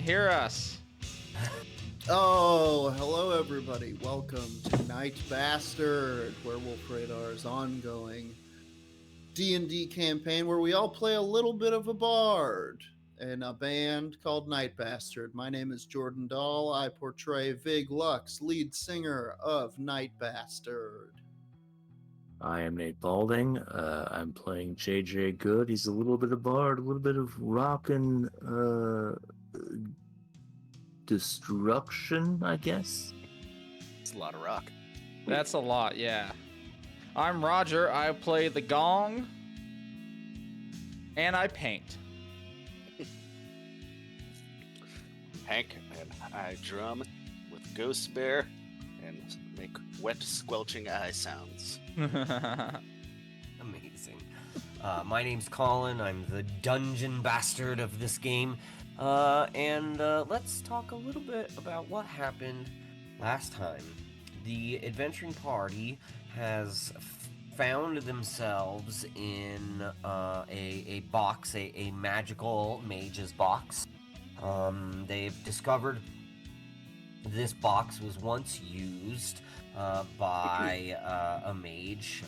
hear us. Oh, hello everybody. Welcome to Night Bastard, Werewolf Radar's ongoing D&D campaign where we all play a little bit of a bard in a band called Night Bastard. My name is Jordan Dahl. I portray Vig Lux, lead singer of Night Bastard. I am Nate Balding. I'm playing JJ Good. He's a little bit of bard, a little bit of rock and destruction, I guess. It's a lot of rock. That's a lot, yeah. I'm Roger. I play the gong, and I paint. Hank, and I drum with Ghost Bear and make wet, squelching eye sounds. Amazing. My name's Colin. I'm the dungeon bastard of this game. And let's talk a little bit about what happened last time. The adventuring party has found themselves in a box, a magical mage's box. They've discovered this box was once used by a mage,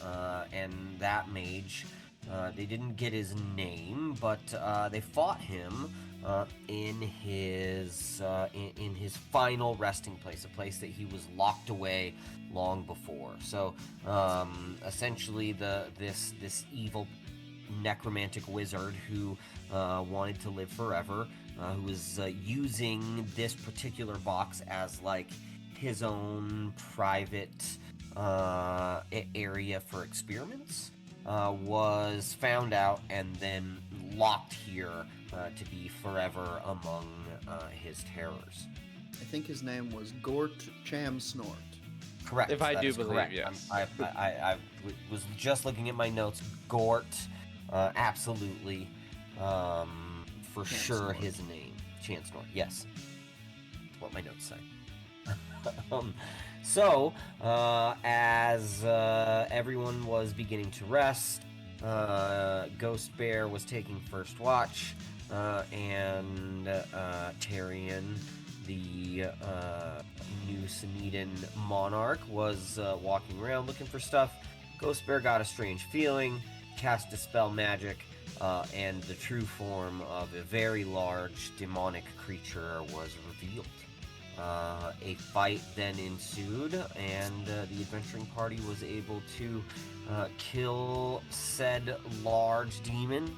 and that mage, they didn't get his name, but they fought him in his final resting place, a place that he was locked away long before. So essentially, this evil necromantic wizard who wanted to live forever, who was using this particular box as like his own private area for experiments, was found out and then locked here to be forever among his terrors. I think his name was Gort Chamsnort. Correct. If I that do is believe, correct. yes. I was just looking at my notes. Gort, absolutely, for sure his name. Chancellor, yes. That's what my notes say. So, as everyone was beginning to rest, Ghost Bear was taking first watch, and Tyrion, the Nyw Sonido monarch, was walking around looking for stuff. Ghost Bear got a strange feeling, cast Dispel Magic, and the true form of a very large demonic creature was revealed. A fight then ensued, and the adventuring party was able to kill said large demon,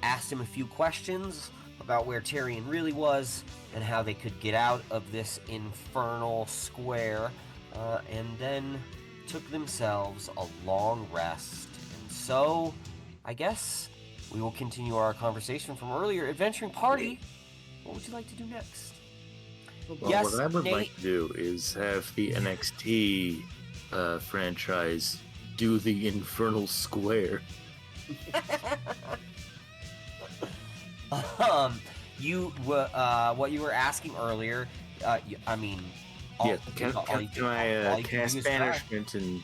asked him a few questions about where Tyrion really was and how they could get out of this infernal square, and then took themselves a long rest. And so, I guess we will continue our conversation from earlier. Adventuring party, what would you like to do next? Well, Yes, what I would Nate. like to do is have the NXT franchise do the Infernal Square. You what you were asking earlier, I mean, Yeah, can I cast banishment and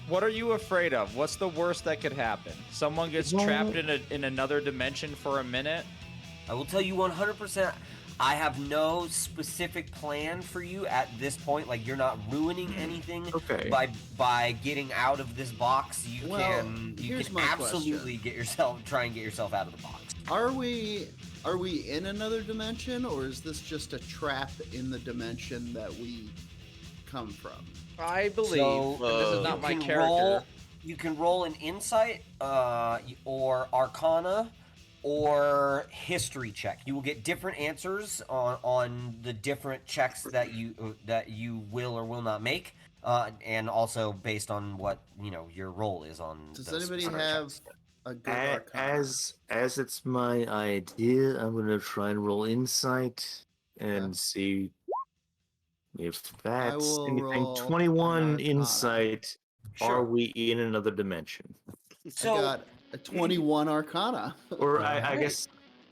What are you afraid of? What's the worst that could happen? Someone gets trapped in another dimension for a minute? I will tell you 100%. I have no specific plan for you at this point. Like, you're not ruining anything. Okay. By getting out of this box. You can here's my absolutely try and get yourself out of the box. Are we in another dimension, or is this just a trap in the dimension that we come from? I believe, So, and this is not you my can character. You can roll an insight, or Arcana, or history check. You will get different answers on the different checks that you will or will not make, and also based on what your role is on. Does those anybody specific have checks. a good Arcana? as it's my idea, I'm gonna try and roll insight and see if that's will anything. roll 21 an Arcana. insight. Sure. Are we in another dimension? So, I got a 21 Arcana. Or I Alright. guess,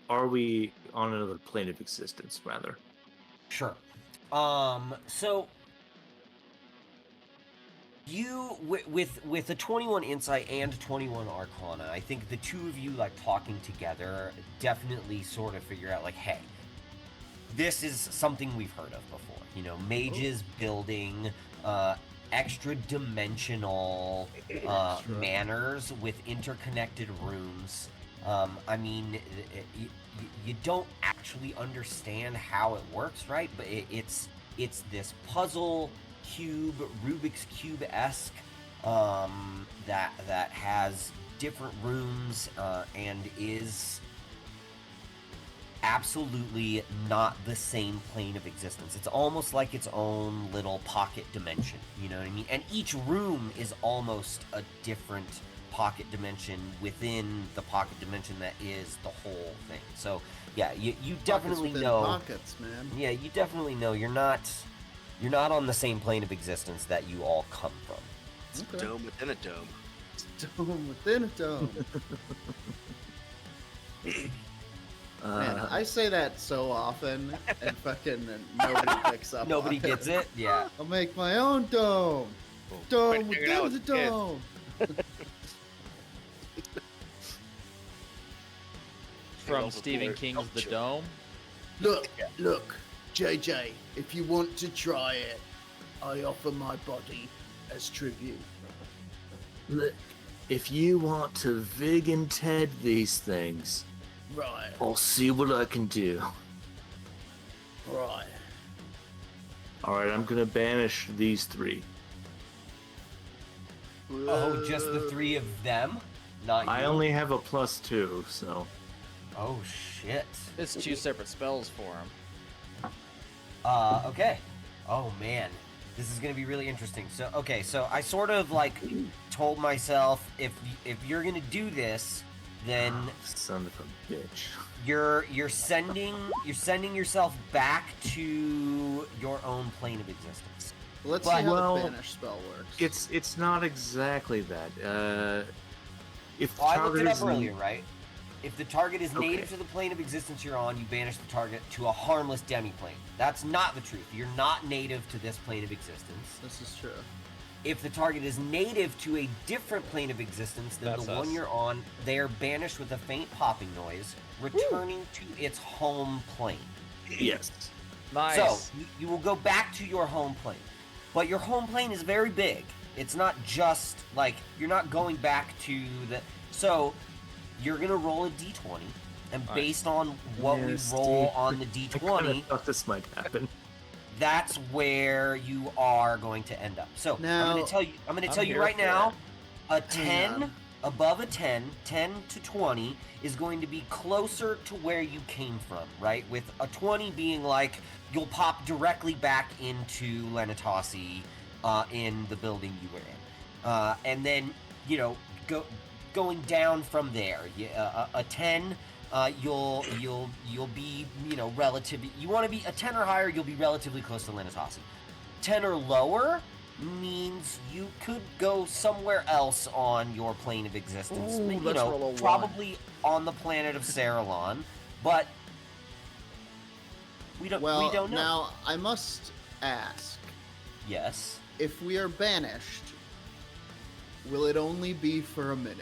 are we on another plane of existence, rather? sure. So You with a 21 insight and 21 arcana, I think the two of you like talking together definitely sort of figure out like, hey, this is something we've heard of before. You know, mages building extra dimensional manners with interconnected rooms. I mean, you don't actually understand how it works, right? But it's this puzzle cube, Rubik's Cube-esque, that has different rooms and is absolutely not the same plane of existence. It's almost like its own little pocket dimension, you know what I mean? And each room is almost a different pocket dimension within the pocket dimension that is the whole thing. So yeah, you definitely know pockets, man. Yeah, you definitely know you're not on the same plane of existence that you all come from. It's a dome within a dome. It's a dome within a dome. Man, I say that so often, and fucking nobody picks up. Nobody on gets it. Yeah. I'll make my own dome. Dome Quit hanging out within the with kids. dome. From Stephen King's The Dome. Look, JJ, if you want to try it, I offer my body as tribute. Look, if you want to Vig and Ted these things, Right, I'll see what I can do. right. Alright, I'm gonna banish these three. Oh, just the three of them? Not you? I only have a +2, so. Oh, shit. It's two separate spells for him. Okay. Oh, man. This is going to be really interesting. So, okay, so I sort of, like, told myself, if you're going to do this, then Son of a bitch. you're sending yourself back to your own plane of existence. Let's But- see how Well, the banish spell works. It's not exactly that. If the Oh, I looked target it is up earlier, right? If the target is native Okay. to the plane of existence you're on, you banish the target to a harmless demiplane. That's not the truth. You're not native to this plane of existence. This is true. If the target is native to a different plane of existence than That's the one us. you're on, they are banished with a faint popping noise, returning to its home plane. Yes. Nice. So, you will go back to your home plane. But your home plane is very big. It's not just, like, you're not going back to the... So, you're going to roll a d20, and Alright. based on what we Yes, roll Steve. on the I kinda d20, thought this might happen. that's where you are going to end up. So, Now- I'm going to tell you here right for now, a Hang 10... on. Above a 10 to 20 is going to be closer to where you came from, right? With a 20 being like, you'll pop directly back into Lenatasi in the building you were in. And then, you know, going down from there. A 10, you'll be, you know, relatively... You want to be a 10 or higher, you'll be relatively close to Lenatasi. 10 or lower means you could go somewhere else on your plane of existence. Ooh, you let's know, roll a 1. probably on the planet of Saralon, but we don't Well, know. now I must ask, Yes. if we are banished, will it only be for a minute?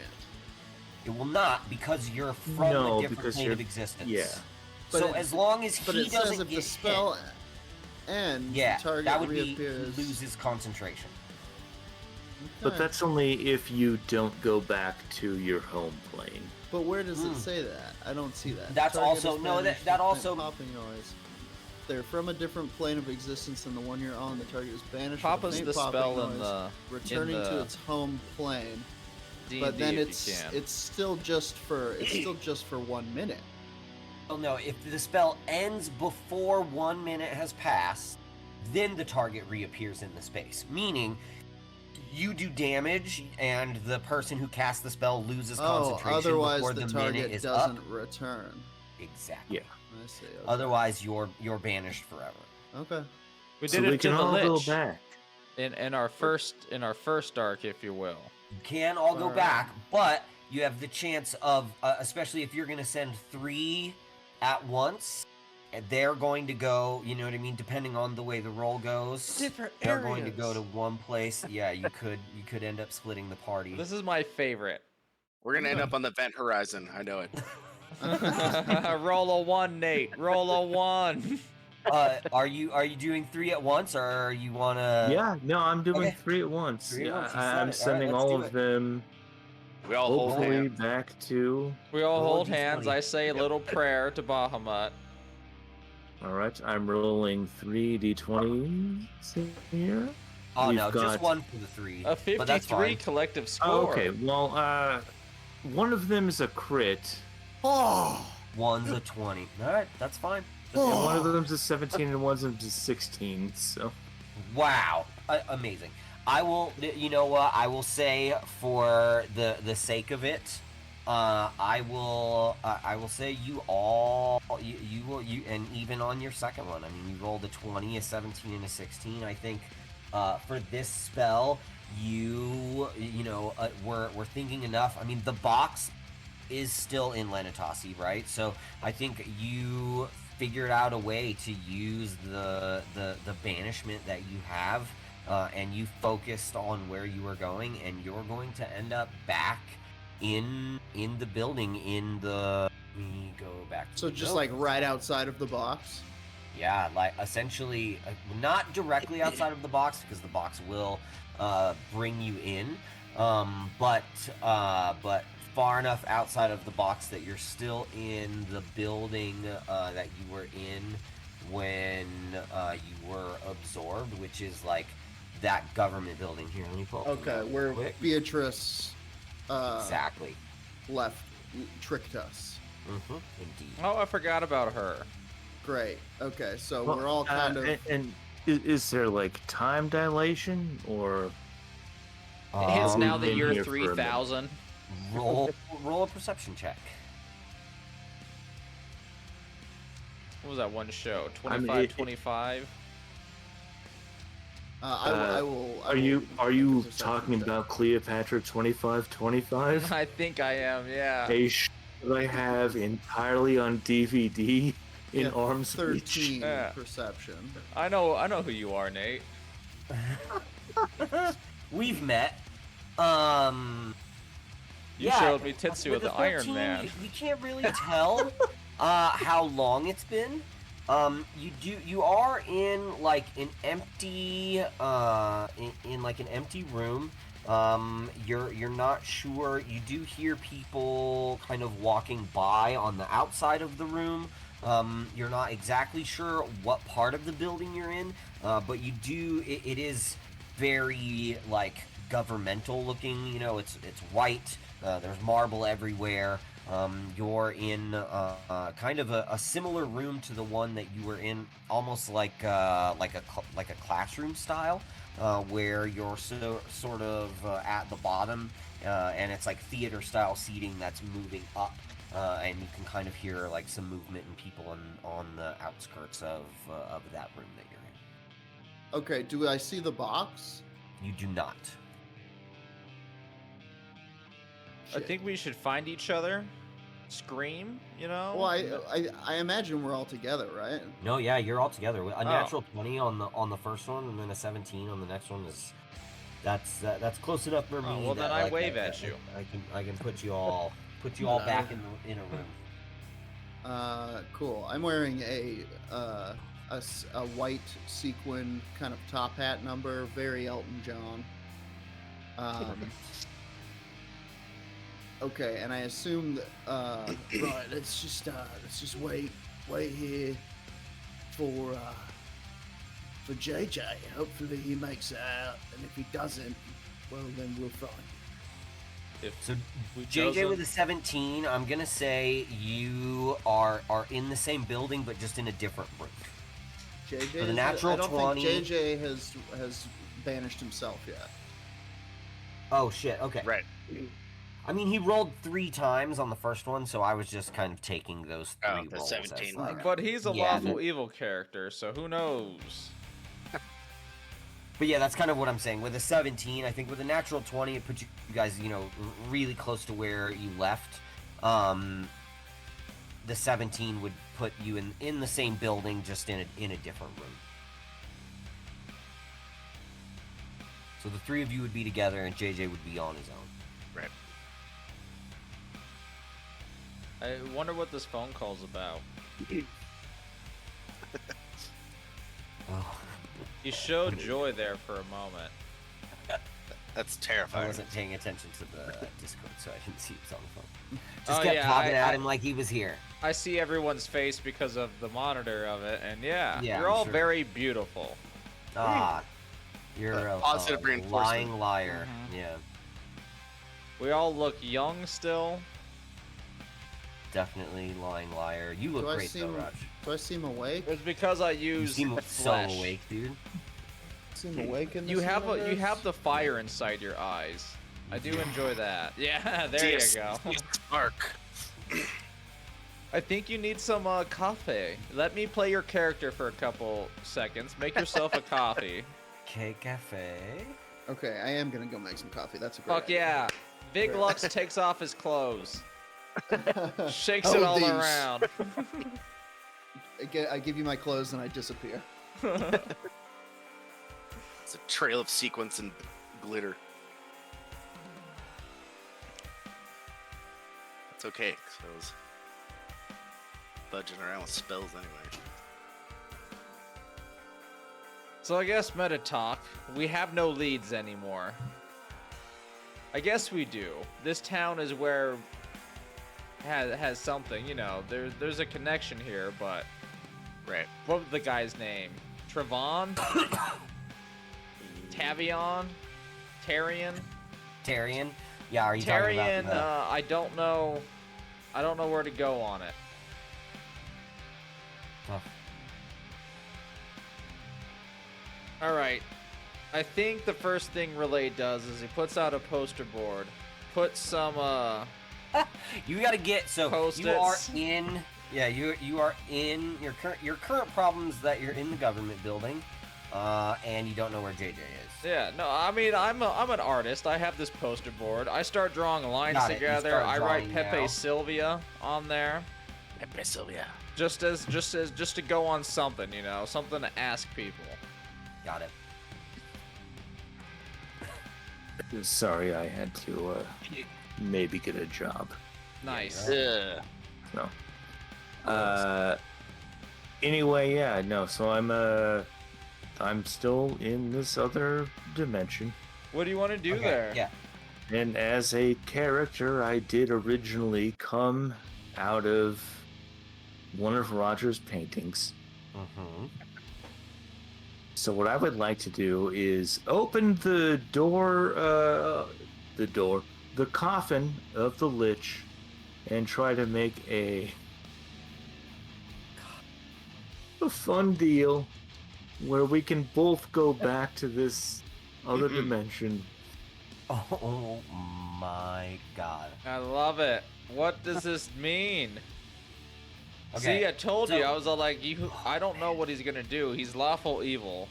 It will not, because you're from No, a different because plane you're- of existence. yeah. But So it- as long as But he it says doesn't if get the spell hit, ends, yeah, the target that would be reappears. loses concentration. But Okay. that's only if you don't go back to your home plane. But where does it Hmm. say that? I don't see that. That's Target also- is no, that- banished that with also- popping noise. They're from a different plane of existence than the one you're on. The target is banished. Papa's with a the faint spell popping in noise, the returning to the its home plane. D&D But then if it's you can. it's still just for 1 minute. Well, no, if the spell ends before 1 minute has passed, then the target reappears in the space. Meaning, you do damage, and the person who casts the spell loses Oh, concentration otherwise before the the target minute is doesn't up. return. Exactly. Yeah. I see. Okay. Otherwise, you're banished forever. Okay. We So did we it to can the all Lich go back. in our first arc, if you will. You can all go Alright. back, but you have the chance of, especially if you're going to send 3 at once, they're going to go, you know what I mean, depending on the way the roll goes. Different They're going to go areas. to one place. Yeah, you could end up splitting the party. This is my favorite. We're gonna end up on the vent horizon. I know it. Roll a 1, Nate. Roll a 1. Are you doing 3 at once, or you wanna? Yeah, no, I'm doing Okay. 3 at once. 3 at Yeah, once, you said I'm it. All right, sending let's all do of it. them We all hold hopefully hands. back to. We all Roll hold D20. hands. I say a little prayer to Bahamut. All right, I'm rolling 3d20s here. Oh We've no, just got- one for the 3. A But that's 53 fine. collective score. Oh, okay, well, one of them is a crit, Oh, One's a 20. All right, that's fine. and one of them's a 17, and one of them's a 16. So Wow, amazing. I will, you know what? I will say for the sake of it, I will say you and even on your second one. I mean, you rolled a 20, a 17, and a 16. I think for this spell, we're thinking enough. I mean, the box is still in Lenatasi, right? So I think you figured out a way to use the banishment that you have, and you focused on where you were going, and you're going to end up back in the building. Let me go back to so the just note. like right outside of the box. Yeah, like essentially, not directly outside of the box, because the box will bring you in, but far enough outside of the box that you're still in the building that you were in when you were absorbed, which is like that government building here. Let me pull up the Okay, map real where quick. Beatrice Exactly. tricked us. Indeed. Oh, I forgot about her. Great. Okay, so well, we're all kind of. And is there like time dilation or? It hits Um, now that been you're here for a minute. 3,000. roll a perception check. What was that one show? I mean, 25, 25? I will. Are you perception talking check. about Cleopatra 2525? I think I am, yeah. A show that I have entirely on DVD in Yeah, arm's reach. 13 Yeah. perception. I know who you are, Nate. We've met. You Yeah, showed me Tetsu with with the the Iron 13, Man. You can't really tell how long it's been. You are in like an empty in like an empty room. You're not sure. You do hear people kind of walking by on the outside of the room. You're not exactly sure what part of the building you're in, but you do. It is very like governmental looking. You know, it's white. There's marble everywhere. You're in kind of a similar room to the one that you were in, almost like a classroom style, where you're sort of at the bottom, and it's like theater style seating that's moving up, and you can kind of hear like some movement and people on the outskirts of that room that you're in. Okay, do I see the box? You do not. I think we should find each other, scream, you know? Well, I imagine we're all together, right? No, yeah, you're all together. A natural 20 on the first one, and then a 17 on the next one is that's close enough for me. Oh, well, that, then I like, wave at you. I can put you all back in a room. Cool. I'm wearing a white sequin kind of top hat number, very Elton John. Okay, and I assume that right. Let's just wait here for JJ. Hopefully he makes it out, and if he doesn't, well then we'll find him. So we chose JJ him. with a 17, I'm gonna say you are in the same building but just in a different room. JJ. For the natural I don't 20 think JJ has banished himself yet. Oh shit, okay. Right. I mean, he rolled 3 times on the first one, so I was just kind of taking those 3 Oh, the rolls. 17. As, like, But he's a Yeah, lawful evil character, so who knows? But yeah, that's kind of what I'm saying. With a 17, I think with a natural 20, it puts you guys, really close to where you left. the 17 would put you in the same building, just in a different room. So the three of you would be together, and JJ would be on his own. Right. I wonder what this phone call's about. Oh, You showed Joy there for a moment. That's I terrifying. wasn't paying attention to the Discord, so I didn't see he was on the phone. Just Oh, kept yeah, talking at I- him like he was here. I see everyone's face because of the monitor of it, and yeah, Yeah, you're I'm all sure. very beautiful. Ah, you're a Positive reinforcement. lying liar. Mhm. Yeah, We all look young still. definitely lying liar. You look Do I great though, seem- Raj. Do I seem awake? It's because I You use seem so flesh. awake, dude. Seem awake in this You have universe? the fire inside your eyes. I do enjoy that. Yeah, there you go. Spark. I think you need some coffee. Let me play your character for a couple seconds. Make yourself a coffee. K Cafe. Okay, I am gonna go make some coffee. That's a great Fuck yeah. Big Lux takes off his clothes. idea. Shakes Hold it all these. around. I give you my clothes and I disappear. It's a trail of sequence and glitter. It's okay, 'cause I was budging around with spells anyway. So I guess meta talk. We have no leads anymore. I guess we do. This town is where has something, you know. There's a connection here, but Right. what was the guy's name? Trevon? Tavion? Tarian? Tarian. Yeah, are you talking Tarian, about I don't know. I don't know where to go on it. Oh. All right. I think the first thing Relay does is he puts out a poster board, puts some You gotta get so you are Post-its. in. Yeah, you are in your current problems that you're in the government building, and you don't know where JJ is. Yeah, no, I mean I'm an artist. I have this poster board. I start drawing lines Got it, you together. start I write drawing Pepe now. Sylvia on there, Pepe Sylvia. just to go on something, you know, something to ask people. Got it. Sorry, I had to maybe get a job. Nice. Yeah. Ugh. No. Anyway, yeah, no. So I'm still in this other dimension, What do you want to do Okay, there? Yeah. and as a character, I did originally come out of one of Roger's paintings. Mm-hmm. So what I would like to do is open the coffin of the Lich, and try to make a fun deal where we can both go back to this other dimension. Oh my God. I love it. What does this mean? Okay, See, I told so- you. I was all like, I don't know what he's gonna do. He's lawful evil.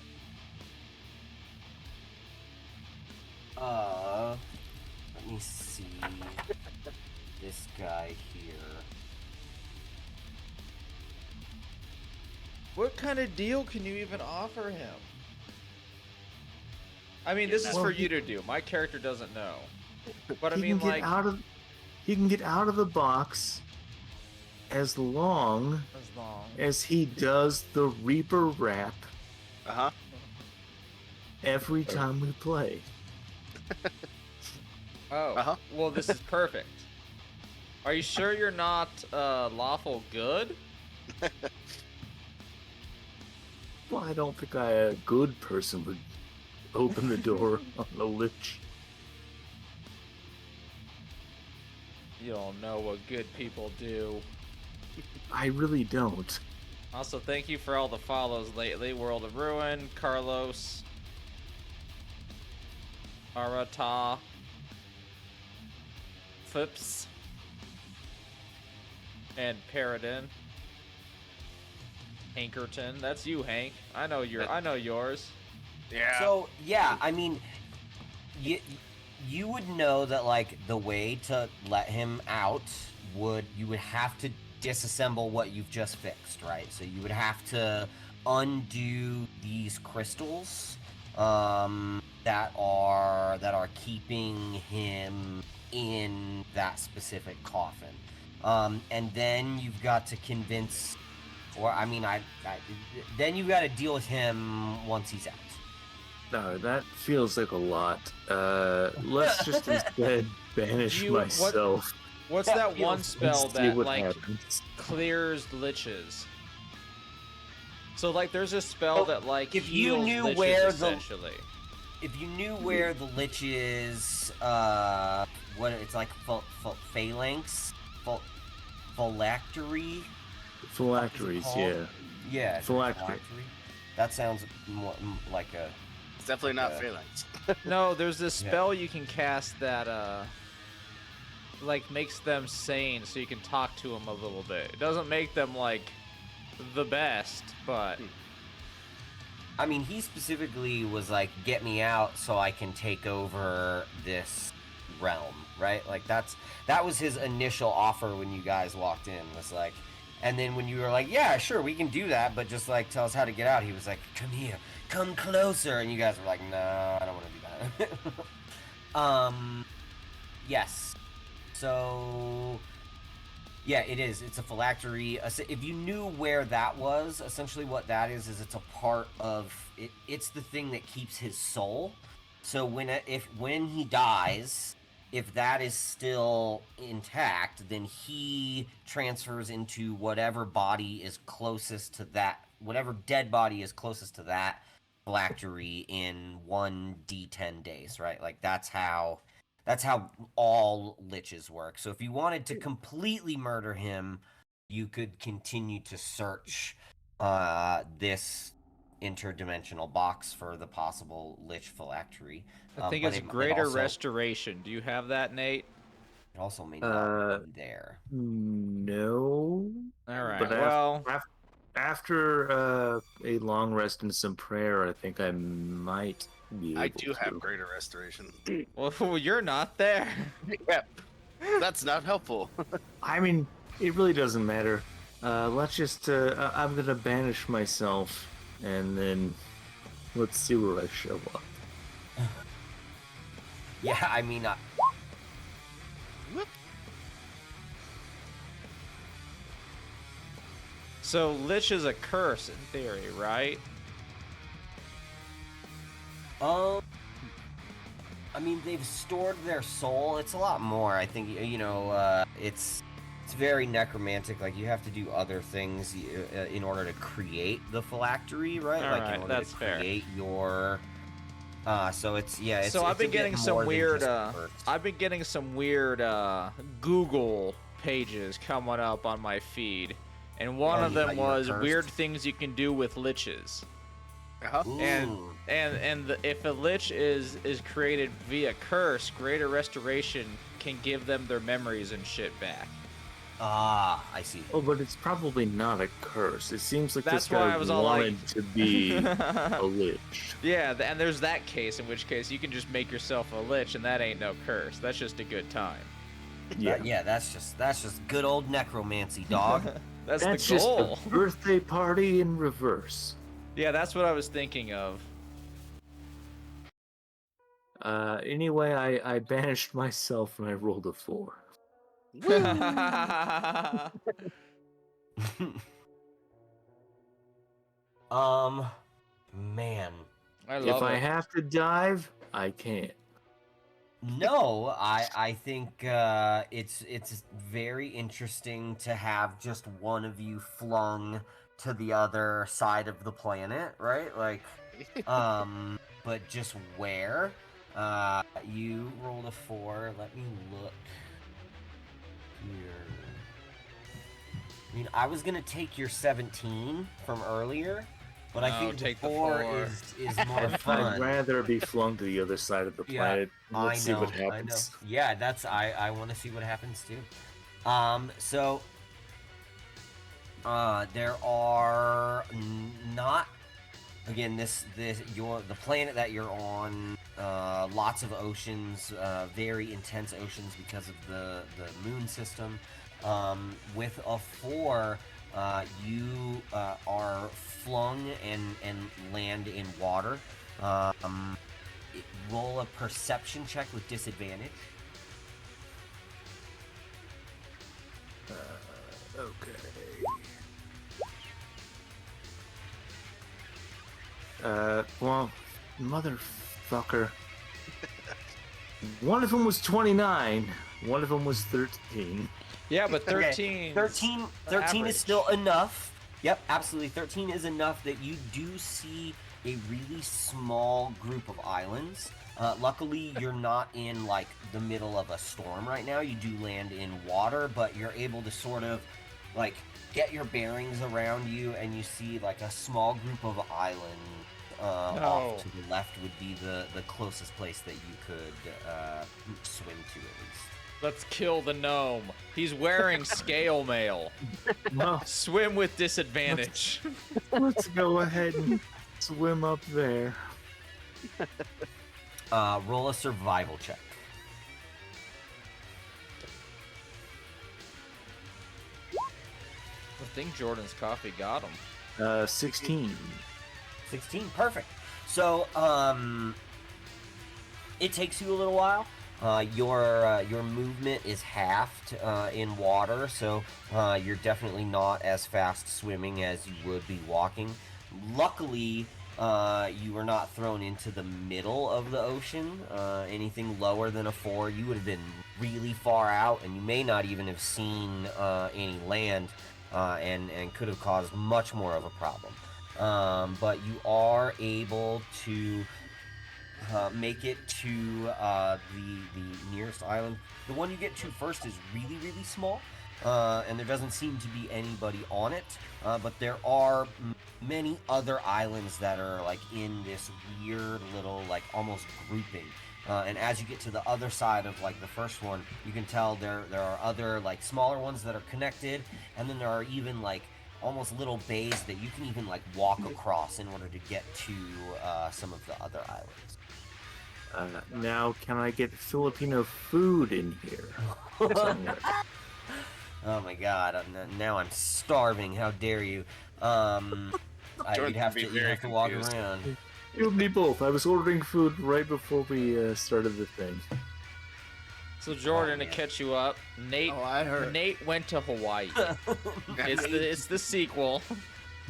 Let me see this guy here. What kind of deal can you even offer him? I mean, this is Well, for he- you to do. My character doesn't know. But I he mean, can like, he can get out of the box as long as long. as he does the Reaper rap Uh-huh. every time we play. Oh, Uh-huh. well, this is perfect. Are you sure you're not lawful good? Well, I don't think a good person would open the door on a Lich. You don't know what good people do. I really don't. Also, thank you for all the follows lately. World of Ruin, Carlos, Arata, Fips, and Paradin. Hankerton. That's you, Hank. I know yours. Yeah. So yeah, I mean, you would know that like the way to let him out you would have to disassemble what you've just fixed, right? So you would have to undo these crystals that are keeping him in that specific coffin. And then you've got to convince, then you've got to deal with him once he's out. No, that feels like a lot. Let's just instead banish myself. What's that one and spell see that what like happens. clears liches? So like, there's a spell that like if you heals knew liches, where essentially. If you knew where the lich is, what it's like, phalanx, phylactery. Phylacteries, yeah. Yeah. Phylactery. That sounds more like a. It's definitely not phalanx. No, there's this spell you can cast that like makes them sane, so you can talk to them a little bit. It doesn't make them like the best, but I mean, he specifically was like, "Get me out, so I can take over this realm." Right? Like that was his initial offer when you guys walked in. Was like, and then when you were like, "Yeah, sure, we can do that, but just like tell us how to get out," he was like, "Come here, come closer," and you guys were like, "No, I don't want to do that." Yes. So, yeah, it is. It's a phylactery. If you knew where that was, essentially what that is it's a part of it. It's the thing that keeps his soul. So when he dies, if that is still intact, then he transfers into whatever body is closest to that, whatever dead body is closest to that phylactery in 1d10 days, right? Like that's how all liches work. So if you wanted to completely murder him, you could continue to search this interdimensional box for the possible lich phylactery. I think it's greater restoration. Do you have that, Nate? It also may not be there. No. All right. But well, after a long rest and some prayer, I think I might be able I do to. have greater restoration. well, you're not there. Yep. That's not helpful. I mean, it really doesn't matter. Let's just, I'm gonna banish myself, and then let's see where I show up. Yeah, I mean, So lich is a curse in theory, right? I mean, they've stored their soul. It's a lot more. I think, it's very necromantic. Like, you have to do other things in order to create the phylactery, right? Alright, in order that's to fair. create your... so it's, yeah, it's So I've a been bit getting some more than weird just perks. I've been getting some weird Google pages coming up on my feed. And one of them you were was cursed? weird things you can do with liches. Uh-huh. Ooh. If a lich is created via curse, greater restoration can give them their memories and shit back. Ah, I see. Oh, but it's probably not a curse. It seems like That's this guy why I was all like- wanted to be a lich. Yeah, and there's that case, in which case you can just make yourself a lich, and that ain't no curse. That's just a good time. Yeah. That's just good old necromancy, dog. That's That's the just goal. a birthday party in reverse. Yeah, that's what I was thinking of. Anyway, I banished myself and I rolled a 4. Man. I love If it. I have to dive, I can't. No, I think it's very interesting to have just one of you flung to the other side of the planet, right? Like, but just where? You rolled a 4. Let me look here. I mean, I was gonna take your 17 from earlier, but I No, think the take the 4 4. is more fun. I'd rather be flung to the other side of the Yeah, planet. Let's see what I know. happens. Yeah, I want to see what happens too. So there are not, again, the planet that you're on, lots of oceans, very intense oceans because of the moon system. With a 4, you are flung and land in water. Roll a perception check with disadvantage. Okay. Well, motherfucker. One of them was 29. One of them was 13. Yeah, but Okay, 13. 13 is still enough. Yep, absolutely. 13 is enough that you do see a really small group of islands. Luckily, you're not in like the middle of a storm right now. You do land in water, but you're able to sort of like get your bearings around you, and you see like a small group of islands. Off to the left would be the closest place that you could swim to at least. Let's kill the gnome. He's wearing scale mail. Well, Swim with disadvantage. let's go ahead and swim up there. Roll a survival check. I think Jordan's coffee got him. 16. 16, perfect. So, it takes you a little while. Your movement is halved in water, so you're definitely not as fast swimming as you would be walking. Luckily, you were not thrown into the middle of the ocean. Anything lower than a 4, you would have been really far out, and you may not even have seen any land, and could have caused much more of a problem. But you are able to make it to the nearest island. The one you get to first is really, really small, and there doesn't seem to be anybody on it. But there are many other islands that are like in this weird little like almost grouping. And as you get to the other side of like the first one, you can tell there are other like smaller ones that are connected, and then there are even like almost little bays that you can even like walk across in order to get to some of the other islands. Now, can I get Filipino food in here? Somewhere? Oh my god, now I'm starving. How dare you? You'd have to walk confused. around. You and me both. I was ordering food right before we started the thing. So Jordan, to catch you up, Nate. Oh, I heard. Nate went to Hawaii. it's the sequel.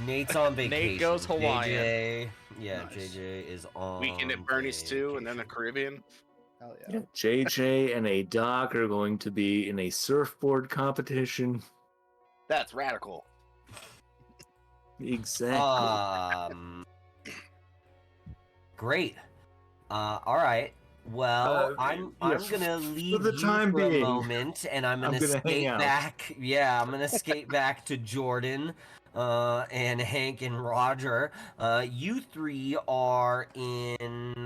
Nate's on vacation. Nate goes Hawaiian. JJ, yeah, Nice. JJ is on Weekend at Bernie's too, and then the Caribbean. Hell yeah. Yeah, JJ and a doc are going to be in a surfboard competition. That's radical. Exactly. Great. All right. Well, I'm gonna leave the you time for a being, moment, and I'm gonna gonna hang skate out. back. Yeah, I'm gonna skate back to Jordan, and Hank and Roger. You three are in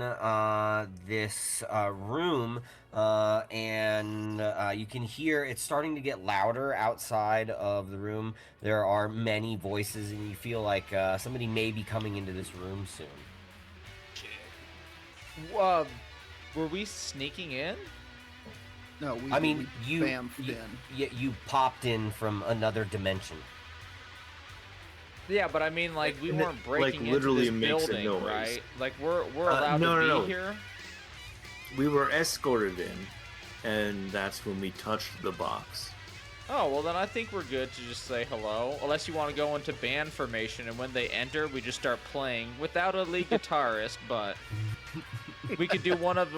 this room, and you can hear it's starting to get louder outside of the room. There are many voices, and you feel like somebody may be coming into this room soon. Were we sneaking in? No, we. I mean, we you bamfed in. you popped in from another dimension. Yeah, but I mean, like we And it, weren't breaking like, literally into this makes a building, noise. right? Like we're allowed no, to no, be no. here. We were escorted in, and that's when we touched the box. Oh, well then I think we're good to just say hello. Unless you want to go into band formation, and when they enter, we just start playing without a lead guitarist. But we could do one of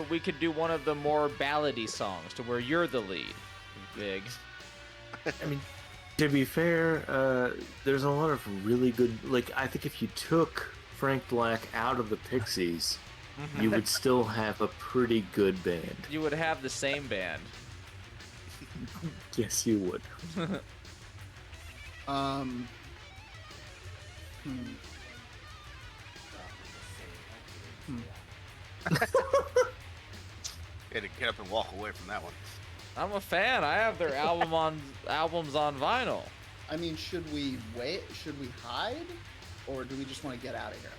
the more ballady songs to where you're the lead. Big. I mean, to be fair, there's a lot of really good. Like, I think if you took Frank Black out of the Pixies, you would still have a pretty good band. You would have the same band. Yes, you would. Hmm. Had to get up and walk away from that one. I'm a fan. I have their albums on vinyl. I mean, should we wait? Should we hide, or do we just want to get out of here?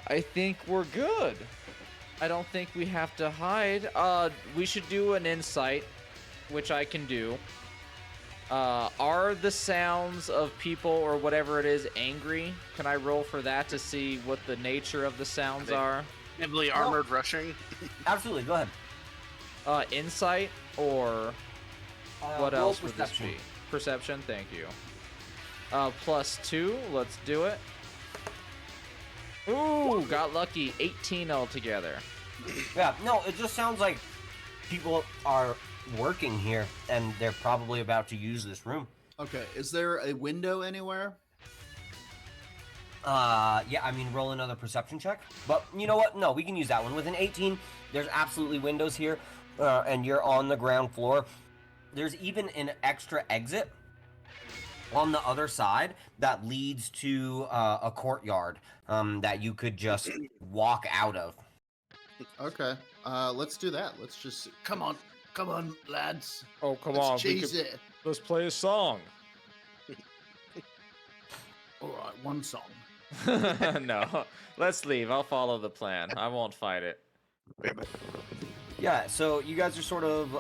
I think we're good. I don't think we have to hide. We should do an insight, which I can do. Are the sounds of people or whatever it is angry? Can I roll for that to see what the nature of the sounds are? Heavily armored rushing. Absolutely, go ahead. Insight or what Roll else would this perception. be? Perception, thank you. +2, let's do it. Ooh, got lucky, 18 altogether. Yeah, no, it just sounds like people are working here, and they're probably about to use this room. Okay, is there a window anywhere? Yeah, I mean, roll another perception check. But you know what? No, we can use that one. With an 18, there's absolutely windows here, and you're on the ground floor. There's even an extra exit on the other side that leads to a courtyard that you could just walk out of. Okay, let's do that. Let's just come on, lads. Oh, come Let's on, chase it. let's play a song. All right, one song. No, let's leave. I'll follow the plan. I won't fight it. Yeah, so you guys are sort of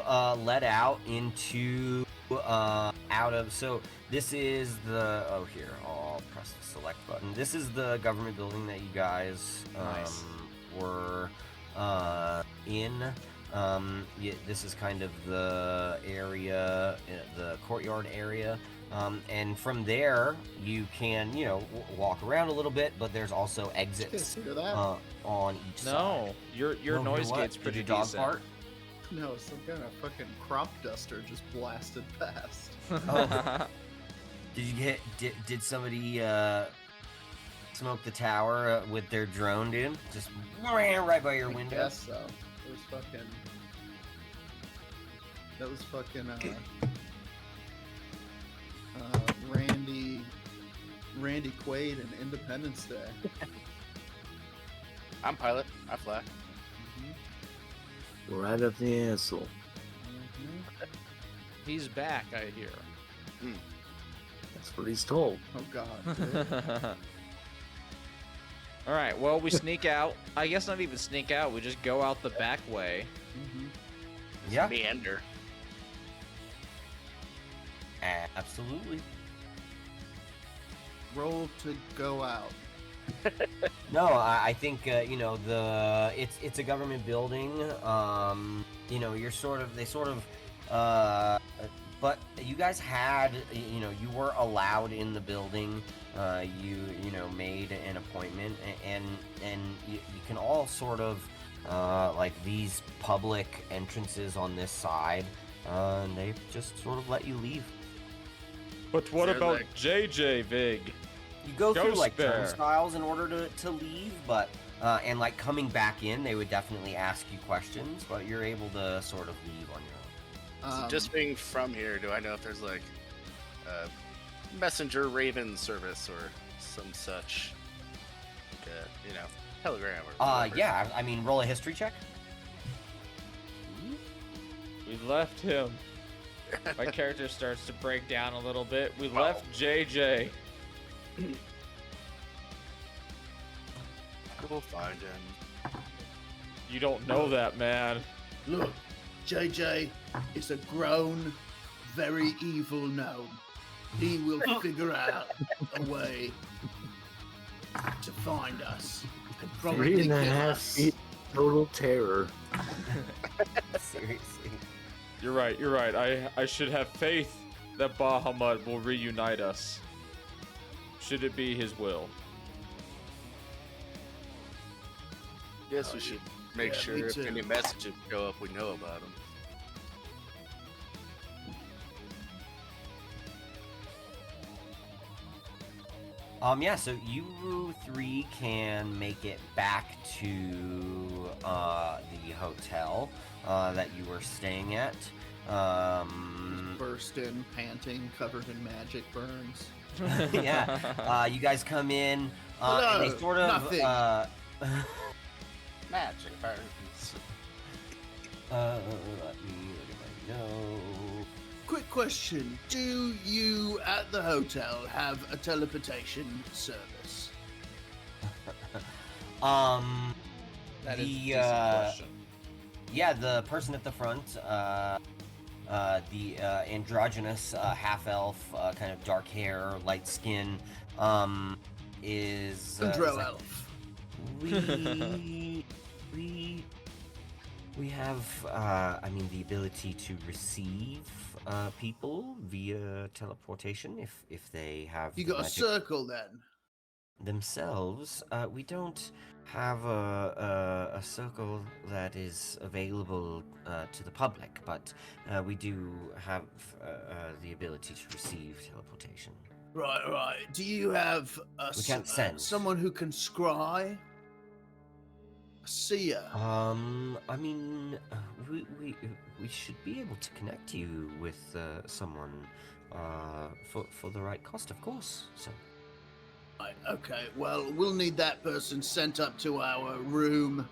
let out into out of. So this is the here. I'll press the select button. This is the government building that you guys Nice. were in. This is kind of the area, the courtyard area. And from there, you can, walk around a little bit, but there's also exits Hear that? on each side. No, your No, noise what? gate's Did pretty your dog decent. fart? No, some kind of fucking crop duster just blasted past. Oh. Did somebody smoke the tower with their drone, dude? Just right by your I window. guess so. That was fucking Randy Quaid in Independence Day. I'm pilot. I fly. Right up the asshole. He's back, I hear. That's what he's told. Oh God. All right, well, we sneak out. I guess not even sneak out. We just go out the back way. Yeah, Meander. absolutely. Roll to go out. No, I think it's a government building. You're but you guys had you were allowed in the building. You made an appointment, and you can all sort of like these public entrances on this side. And they just sort of let you leave. But what They're about like- JJ Vig? You go through Ghost like Bear. turnstiles in order to leave, but and like coming back in, they would definitely ask you questions, but you're able to sort of leave on your own. So just being from here, do I know if there's like a messenger raven service or some such, like telegram or whatever? Yeah, I mean, roll a history check. We left him. My character starts to break down a little bit. We Wow. left JJ. We'll find him. You don't know that, man. Look, JJ is a grown, very evil gnome. He will figure out a way to find us and probably 3.5 kill us. feet total terror. Seriously. You're right. I should have faith that Bahamut will reunite us. Should it be his will. Guess we should make yeah, sure me if too. any messages show up, we know about them. Yeah, so you three can make it back to the hotel that you were staying at. Burst in, panting, covered in magic burns. Yeah, you guys come in, and they Hello, sort of nothing. Magic burns. let me look at my notes. Quick question. Do you at the hotel have a teleportation service? That is a The, decent question. Yeah, the person at the front the androgynous half-elf, kind of dark hair, light skin, is Control like, elf. We have, the ability to receive people via teleportation if they have You the got a magic circle then. themselves. We don't have a circle that is available to the public, but we do have the ability to receive teleportation. Right. Do you have We can't send. someone who can scry? A seer. We should be able to connect you with someone for the right cost, of course. So. Right, okay, well, we'll need that person sent up to our room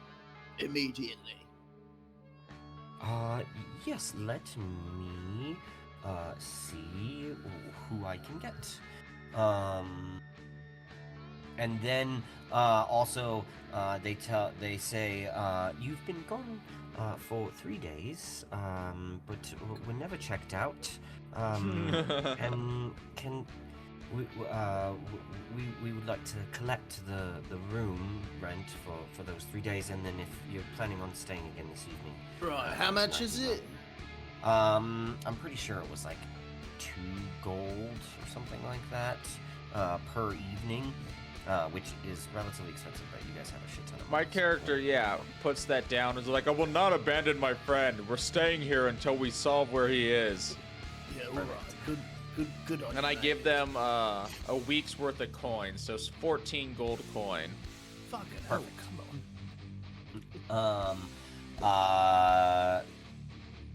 immediately. Yes, let me see who I can get. And then also they say you've been gone for 3 days, but we're never checked out. And can we would like to collect the room rent for those 3 days, and then if you're planning on staying again this evening. Right, how much is it? I'm pretty sure it was like 2 gold or something like that per evening, which is relatively expensive, but you guys have a shit ton of My money, so- character, puts that down. Is like, I will not abandon my friend. We're staying here until we solve where he is. Yeah, all right. Good on you. And I mate. give them a week's worth of coins, so it's 14 gold coin. Fucking hell, come on.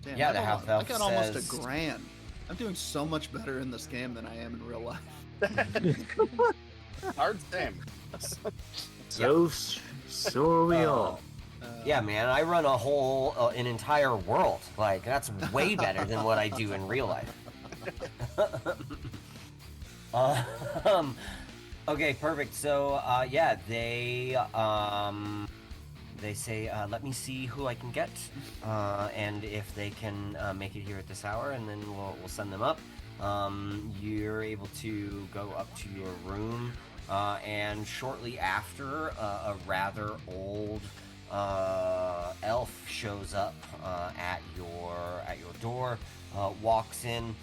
Damn, Yeah, I the got half elf I got almost says- a grand. I'm doing so much better in this game than I am in real life. Hard same. So are we all. Yeah, man, I run an entire world. Like, that's way better than what I do in real life. Okay, perfect. So, they say, let me see who I can get, and if they can make it here at this hour, and then we'll send them up. You're able to go up to your room, and shortly after, a rather old elf shows up at your door, walks in.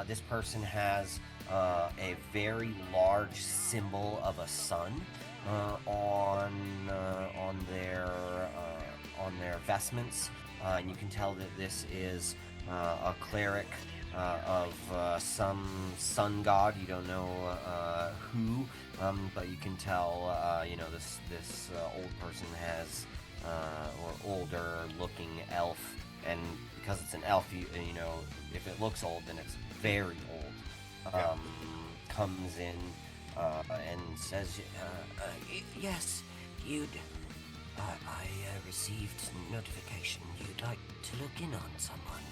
This person has a very large symbol of a sun on their vestments, and you can tell that this is a cleric of some sun god. You don't know who, but you can tell this old person has or older looking elf, and because it's an elf, you know, if it looks old, then it's very old. Comes in and says, yes, I received notification you'd like to look in on someone.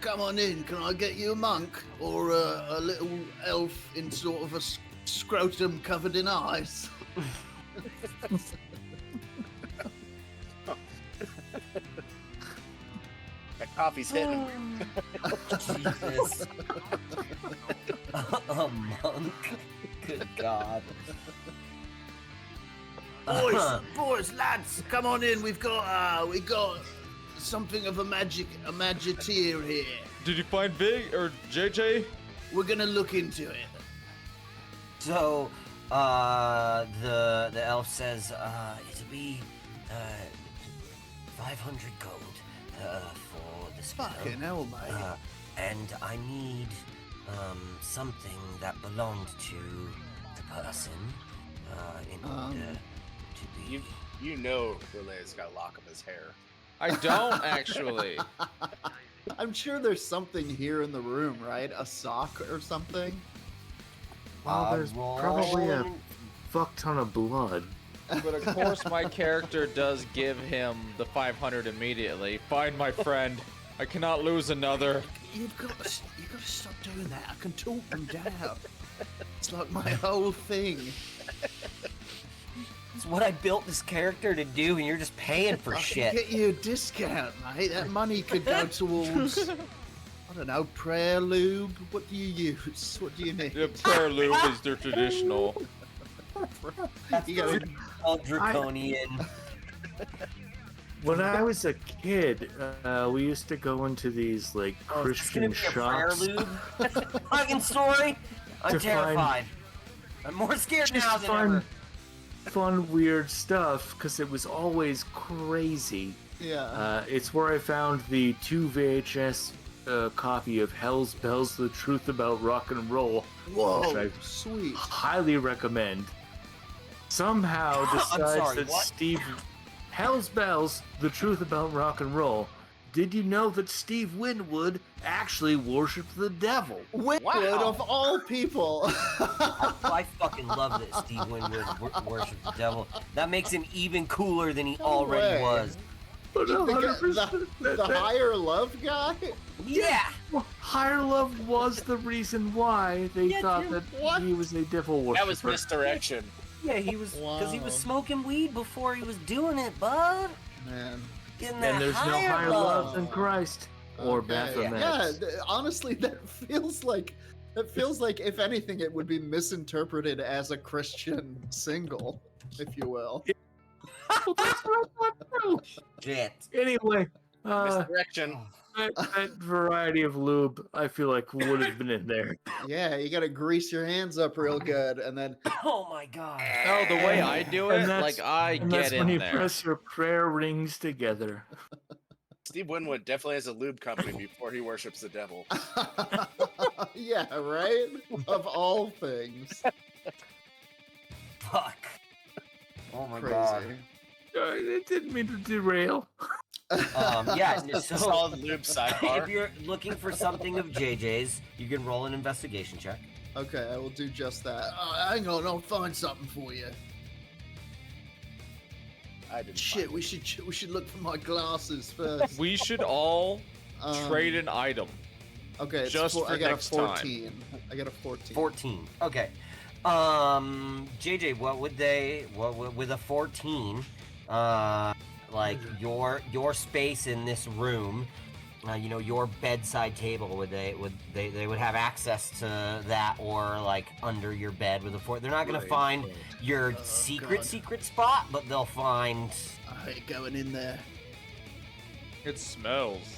Come on in. Can I get you a monk or a little elf in sort of a scrotum covered in ice? That coffee's hitting. Jesus. A monk? Good God. Boys, lads, come on in. We got something of a magiteer here. Did you find Big or JJ? We're gonna look into it. So, the elf says, it'll be 500 gold for this Fucking hell, mate. and I need something that belonged to the person in order to be. You know Relay's got to lock up his hair. I don't actually. I'm sure there's something here in the room, right? A sock or something? Well, there's probably a fuck ton of blood. But of course, my character does give him the 500 immediately. Find my friend. I cannot lose another. You've got to stop doing that. I can talk them down. It's like my whole thing. It's what I built this character to do, and you're just paying for I can shit. get you a discount, mate. That money could go towards, I don't know, prayer lube. What do you use? What do you need? The prayer loop is their traditional. You gotta, All draconian. When I was a kid, we used to go into these like Oh, is this gonna Christian be a prayer shops. lube? Fucking story. I'm To terrified. I'm more scared now Just than ever. fun, weird stuff because it was always crazy. yeah. It's where I found the 2 VHS copy of Hell's Bells: The Truth About Rock and Roll. Whoa, which I sweet. highly recommend. Somehow I'm decides sorry, that what? Steve Hell's Bells: The Truth About Rock and Roll. Did you know that Steve Winwood actually worshipped the devil? Winwood Wow. of all people. I fucking love that Steve Winwood worships the devil. That makes him even cooler than he already way. was. But the, 100%, the higher love guy? Yeah. Higher Love was the reason why they Yeah, thought Jim, that what? he was a devil worshiper. That was misdirection. Yeah, he was because he was Wow. smoking weed before he was doing it, bud. Man. Getting that And there's no higher higher love. love than Christ or Okay. Baphomet. Yeah, honestly, that feels like if anything, it would be misinterpreted as a Christian single, if you will. Well, that's what I thought too. Shit. Anyway, Misdirection. that variety of lube, I feel like would have been in there. Yeah, you gotta grease your hands up real good, and then Oh my god. No, the way I do And it, that's- like I And get that's when in you there. press your prayer rings together. Steve Winwood definitely has a lube company before he worships the devil. yeah, right. Of all things, Fuck. Oh my god. crazy. I didn't mean to derail. Yeah, so Solid lube if sidebar. you're looking for something of JJ's, you can roll an investigation check. Okay, I will do just that. Hang on, I'll find something for you. I didn't Shit, find we should look for my glasses first. We should all Um, trade an item. Okay, it's just for I got next a time. 14. I got a 14. 14. Okay. JJ, what with a 14, like your space in this room, your bedside table, would they would have access to that, or like under your bed with a 4? They're not gonna find your secret spot, but they'll find. I ain't going in there. It smells.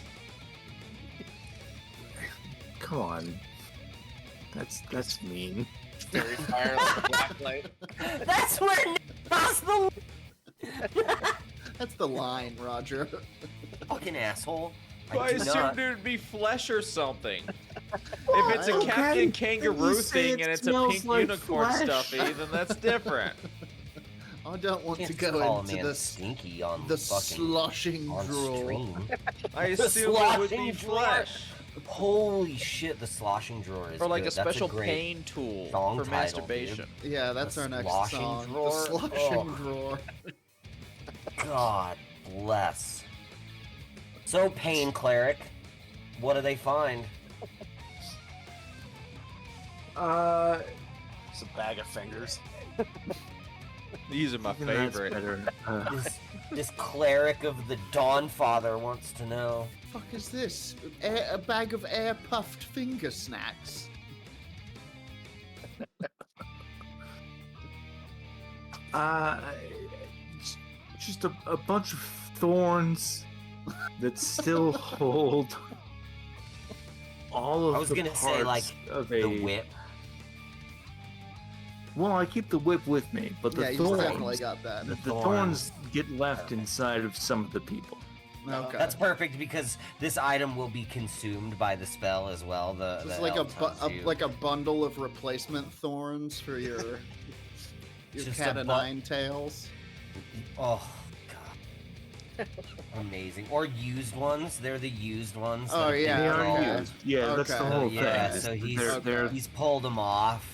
Come on. That's mean. fairy fire like a black light. That's where Nick lost the That's the line, Roger. fucking asshole. I do assumed not. there'd be flesh or something. If it's a Okay. Captain Kangaroo You say thing it and it's a smells pink like unicorn flesh. stuffy, then that's different. I don't want Can't to just go call a into man the stinky on the fucking sloshing on drool. stream. I The assume it would be sloshing drawer. flesh. Holy shit, the sloshing drawer is Or like good. a That's special great pain tool song for title, masturbation. Yeah, that's The our next sloshing song. drawer? The sloshing Ugh. drawer. God bless. So, Pain Cleric, what do they find? It's a bag of fingers. These are my Even that's favorite. better. This cleric of the Dawnfather wants to know. Fuck is this? A bag of air puffed finger snacks. It's just a bunch of thorns that still hold all of I was the gonna say, like, parts of The a whip. Well, I keep the whip with me, but the Yeah, you thorns, definitely got that. the thorns get left inside of some of the people. Okay. That's perfect because this item will be consumed by the spell as well. It's The like elf tells you. like a bundle of replacement thorns for your Just cat a of bu- nine tails. Oh god. Amazing. Or used ones. They're the used ones. Oh, that yeah, They didn't are okay. roll. used. Yeah, that's the Okay. whole Yeah, thing. so is he's- they're Okay. He's pulled them off.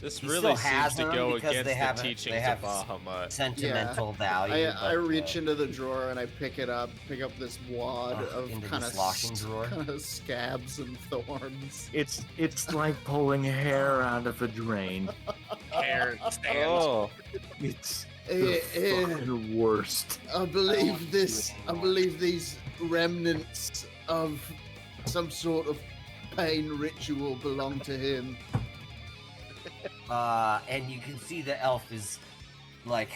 This He really still has seems to them go because against they have the teachings they have of Bahamut. sentimental value. I reach into the drawer and I pick up this wad of into the kind of sloshing drawer? kind of scabs and thorns. It's like pulling hair out of a drain. Hair stands. Oh, It's Eh, the eh. fucking worst. I want believe to do this. it I anymore. believe these remnants of some sort of pain ritual belong to him. And you can see the elf is like,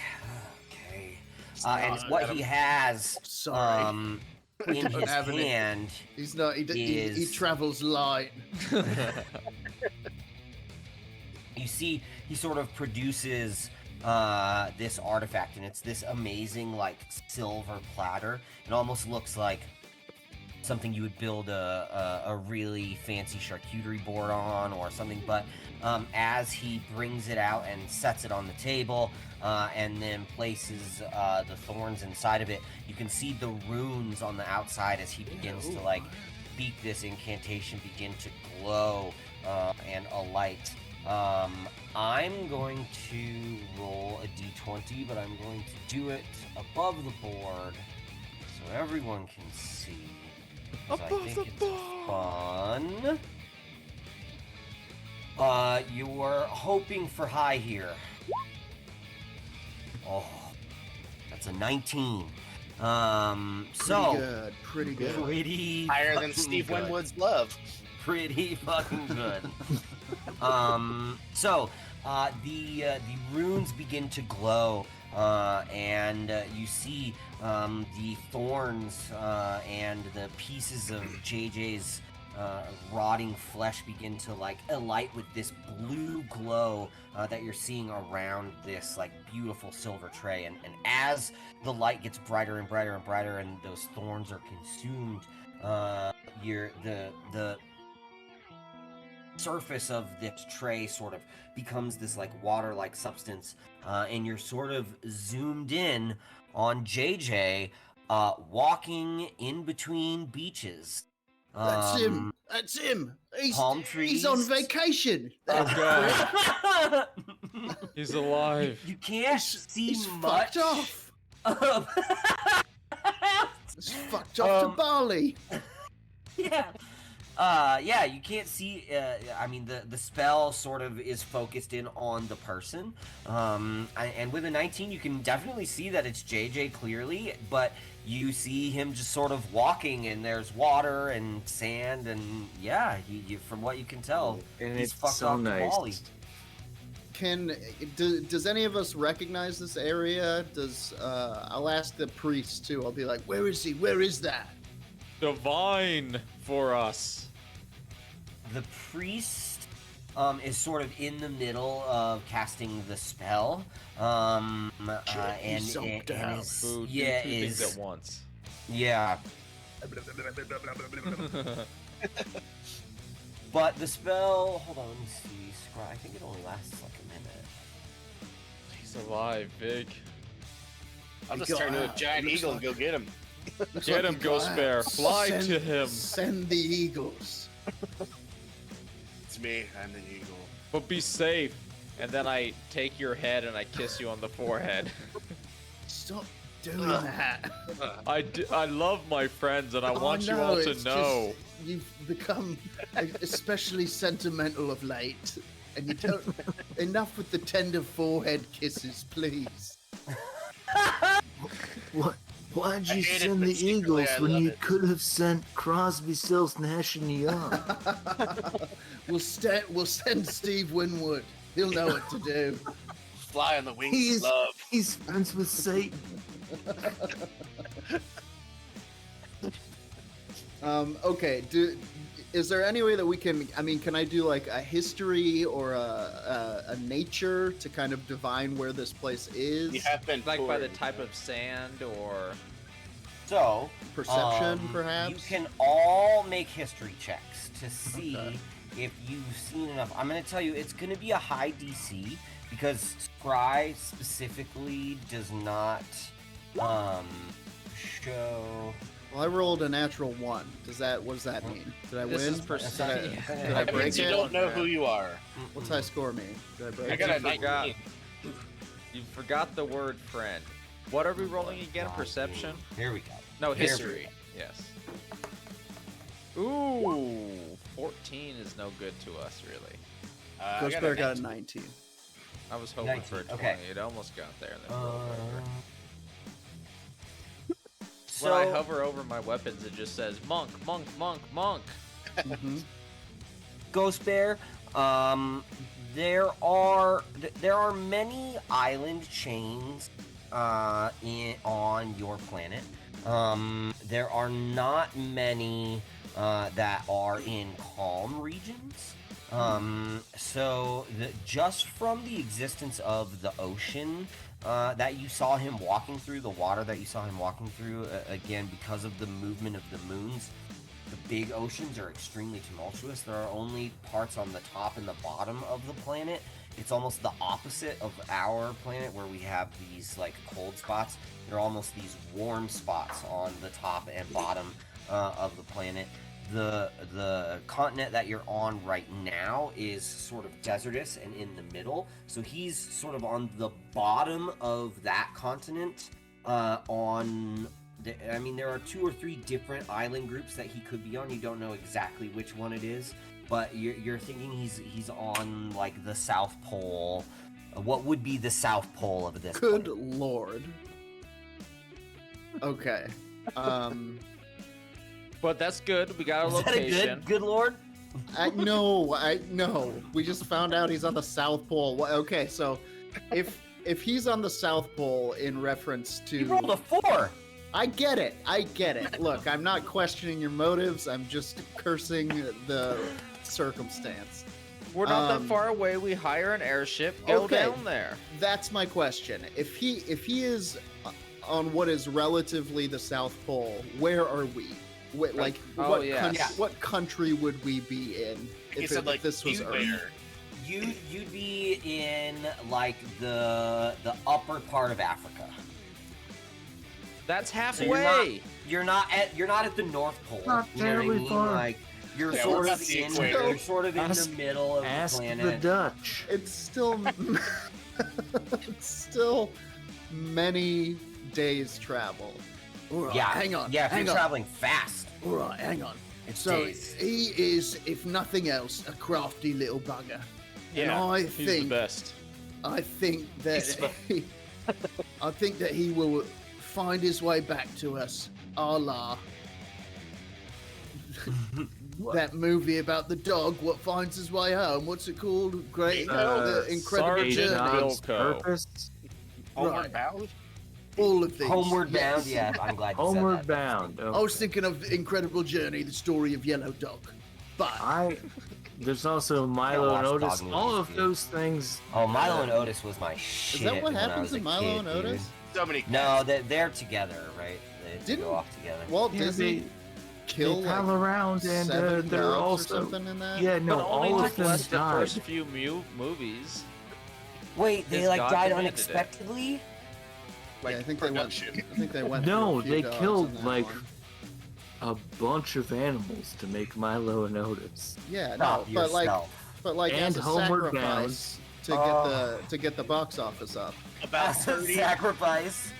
okay. And what he has Sorry. We in don't his have any. hand He's not. He is- travels light. you see he sort of produces this artifact, and it's this amazing like silver platter. It almost looks like something you would build a really fancy charcuterie board on or something, but as he brings it out and sets it on the table and then places the thorns inside of it, you can see the runes on the outside as he begins to like speak this incantation begin to glow and alight. I'm going to roll a d20, but I'm going to do it above the board so everyone can see. So I think it's fun. You're hoping for high here. Oh, that's a 19. Pretty good. Pretty Higher than fucking Steve good. Winwood's love. Pretty fucking good. The runes begin to glow, and you see the thorns and the pieces of JJ's rotting flesh begin to like alight with this blue glow that you're seeing around this like beautiful silver tray, and as the light gets brighter and brighter and brighter and those thorns are consumed, the surface of this tray sort of becomes this like water-like substance, and you're sort of zoomed in on JJ walking in between beaches. That's him. That's him. Palm He's on trees. vacation. God. He's alive. You can't see He's much. fucked off. of- He's fucked off to Bali. yeah. Yeah, you can't see, I mean, the spell sort of is focused in on the person, and with a 19, you can definitely see that it's JJ clearly, but you see him just sort of walking, and there's water and sand, and yeah, from what you can tell, And he's it's fucked so off to nice. Bali. Does any of us recognize this area? I'll ask the priest too. I'll be like, where is he? Where is that? Divine for us. The priest is sort of in the middle of casting the spell, and zonked out. is Food, do yeah two things is at once. yeah. But the spell, hold on, let me see. I think it only lasts like a minute. He's alive, Big. I'll just Go turn into a out. giant Looks eagle like- and go get him. Looks Get like him, you Ghost got Bear. out. Fly to him. Send the eagles. It's me. I'm the eagle. But be safe. And then I take your head and I kiss you on the forehead. Stop doing that. I love my friends and I want you no, all to it's know. just- you've become especially sentimental of late, and you don't. Enough with the tender forehead kisses, please. What? Why'd I you hate it, send but the secretly Eagles I when love you it. could have sent Crosby, Stills, Nash and Young? We'll send Steve Winwood. He'll know what to do. Fly on the wings He's of love. he's friends with Satan. Okay. Is there any way that we can? I mean, can I do like a history or a nature to kind of divine where this place is? You have been Like by the poured. type of sand or... So, Perception, perhaps. You can all make history checks to see if you've seen enough. I'm going to tell you, it's going to be a high DC because Scry specifically does not show. Well, I rolled a natural 1. What does that mean? Did I This win? is Did I That break means you it? don't know who you are. What's high score mean? Did I break I it? got a forgot. 19. You forgot the word friend. What are we rolling again? Perception? Here we go. No, Here history. Yes. Ooh, 14 is no good to us, really. I Ghost got Bear a got a 19. 19. I was hoping for a 19, 20. okay. It almost got there. And then rolled over. So When I hover over my weapons, it just says monk, monk, monk, monk. Mm-hmm. Ghost Bear, there are many island chains on your planet. There are not many that are in calm regions. So just from the existence of the ocean that you saw him walking through, the water that you saw him walking through, again, because of the movement of the moons, the big oceans are extremely tumultuous. There are only parts on the top and the bottom of the planet. It's almost the opposite of our planet, where we have these like cold spots. There are almost these warm spots on the top and bottom of the planet. The continent that you're on right now is sort of desertous and in the middle. So he's sort of on the bottom of that continent. There are 2 or 3 different island groups that he could be on. You don't know exactly which one it is, but you're thinking he's on like the South Pole. What would be the South Pole of this? Good planet? lord. Okay. But that's good. We got a Is that a location. good lord? No. We just found out he's on the South Pole. Okay, so if he's on the South Pole in reference to, You rolled a 4. I get it. Look, I'm not questioning your motives. I'm just cursing the circumstance. We're not that far away. We hire an airship. Go Okay. down there. That's my question. If he is on what is relatively the South Pole, where are we? Like, Oh, yeah. what country would we be in He if said, like, this was you Earth? bear. You'd be in like the upper part of Africa. That's So halfway. you're not at the North Pole. Not you know what I terribly mean? far. Like you're Yeah, sort we're of not the in equator. you're sort of in Ask- the middle of Ask the the planet. Dutch. It's still it's still many days travel. All right, Yeah, hang on. Yeah, if hang you're on. traveling fast, All right, hang on. it's So days. he is, if nothing else, a crafty little bugger. Yeah, and He's the best. I think that he will find his way back to us, a la that movie about the dog what finds his way home. What's it called? Great, the Incredible Sergeant Journey. Bill- Dog's Bilko. Purpose. Homeward Right. bound? All of these. Homeward yes. bound. Yeah, I'm glad you Homeward said that. Bound. I was thinking of Incredible Journey, the story of Yellow Dog. But There's also Milo watch and Otis. dog All movies, of dude. those things. Oh, Milo and Otis was my shit. is that what when I happens was a in Milo kid, and dude. Otis? So many No, they're together, right? They Didn't- go off together. Walt Yeah, Disney kill they pal like around, and 7 they're dogs also or something in that? yeah, no, But only all took of them less the died. first few movies. Wait, they His like God died demanded it. unexpectedly? Yeah, I think they went. production. I think they went. No, through a few they dogs killed, in that like, one. a bunch of animals to make Milo and Otis. Yeah, no, Stop but like And as a Homeward sacrifice to Oh. get the box office up. About As a 30, sacrifice.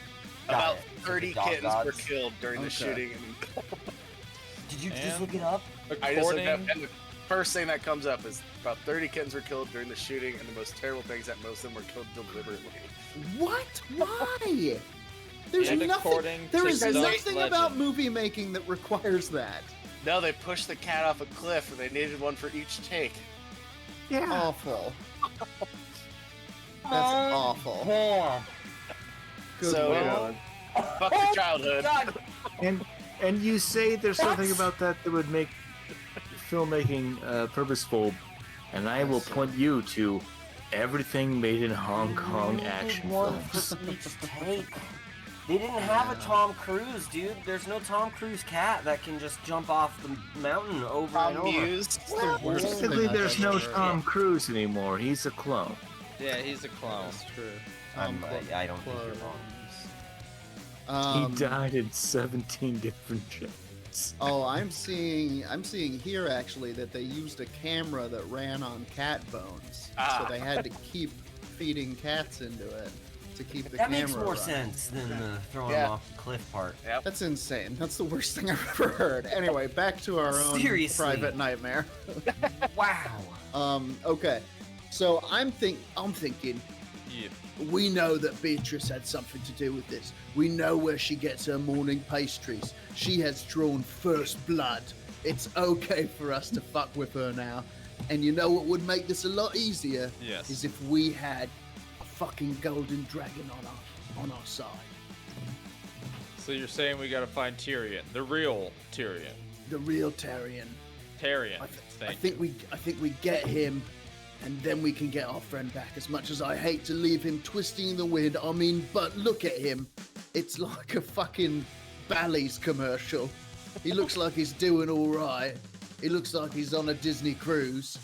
Got about it. 30 Dog kittens were gods. killed during the Okay. shooting. And Did you just And- look it up? I just looked up, According, and the first thing that comes up is about 30 kittens were killed during the shooting, and the most terrible thing is that most of them were killed deliberately. What? Why? There's And nothing. according There to is Dutch nothing about legend. movie making that requires that. No, they pushed the cat off a cliff, and they needed one for each take. Yeah. Awful. That's awful. Yeah. Good So, lord. Fuck your childhood. God. And you say there's something about that would make filmmaking purposeful, and I will point you to everything made in Hong Kong action One films. for each take. They didn't have a Tom Cruise, dude. There's no Tom Cruise cat that can just jump off the mountain over and Tom over. Muse. Worst Basically, thing I've there's no ever heard. Tom Cruise anymore. He's a clone. Yeah, he's a clone. That's true. I don't think you're wrong. He died in 17 different shots. Oh, I'm seeing here actually that they used a camera that ran on cat bones, so they had to keep feeding cats into it to keep the That camera makes more running. sense than the throwing Yeah. them off the cliff part. Yep. That's insane. That's the worst thing I've ever heard. Anyway, back to our own Seriously. private nightmare. Wow. Okay. So I'm thinking Yeah. we know that Beatrice had something to do with this. We know where she gets her morning pastries. She has drawn first blood. It's okay for us to fuck with her now. And you know what would make this a lot easier? Yes. Is if we had a fucking golden dragon on our side. So you're saying we gotta find Tyrion, the real Tyrion. The real Tyrion. Tyrion. I think we get him, and then we can get our friend back. As much as I hate to leave him twisting in the wind, I mean, but look at him. It's like a fucking Bally's commercial. He looks like he's doing all right. He looks like he's on a Disney cruise.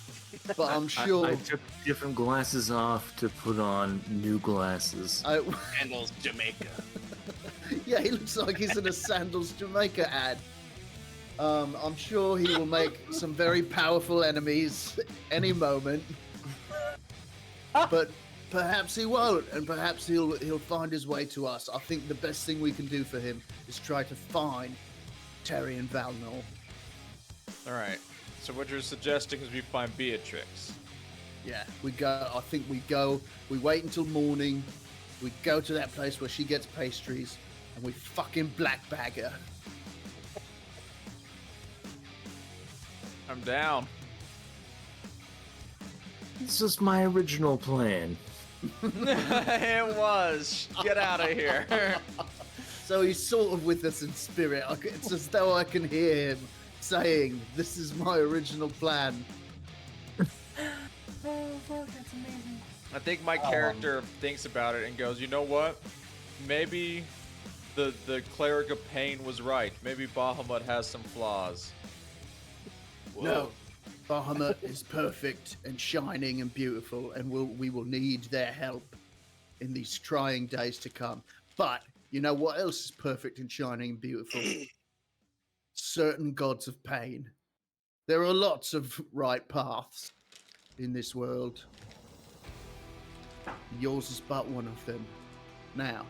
But I'm sure. I took different glasses off to put on new glasses. Handles Jamaica. Yeah, he looks like he's in a Sandals Jamaica ad. I'm sure he will make some very powerful enemies any moment. But perhaps he won't, and perhaps he'll find his way to us. I think the best thing we can do for him is try to find Terry and Valnor. All right. So what you're suggesting is we find Beatrix. Yeah, we go. I think we go. We wait until morning. We go to that place where she gets pastries, and we fucking black bag her. I'm down. This was my original plan. It was. Get out of here. So he's sort of with us in spirit. It's as though I can hear him saying, "This is my original plan." Oh, fuck, that's amazing. I think my character thinks about it and goes, you know what? Maybe the cleric of pain was right. Maybe Bahamut has some flaws. No, Bahamut is perfect and shining and beautiful, and we will need their help in these trying days to come. But you know what else is perfect and shining and beautiful? Certain gods of pain. There are lots of right paths in this world. Yours is but one of them. Now,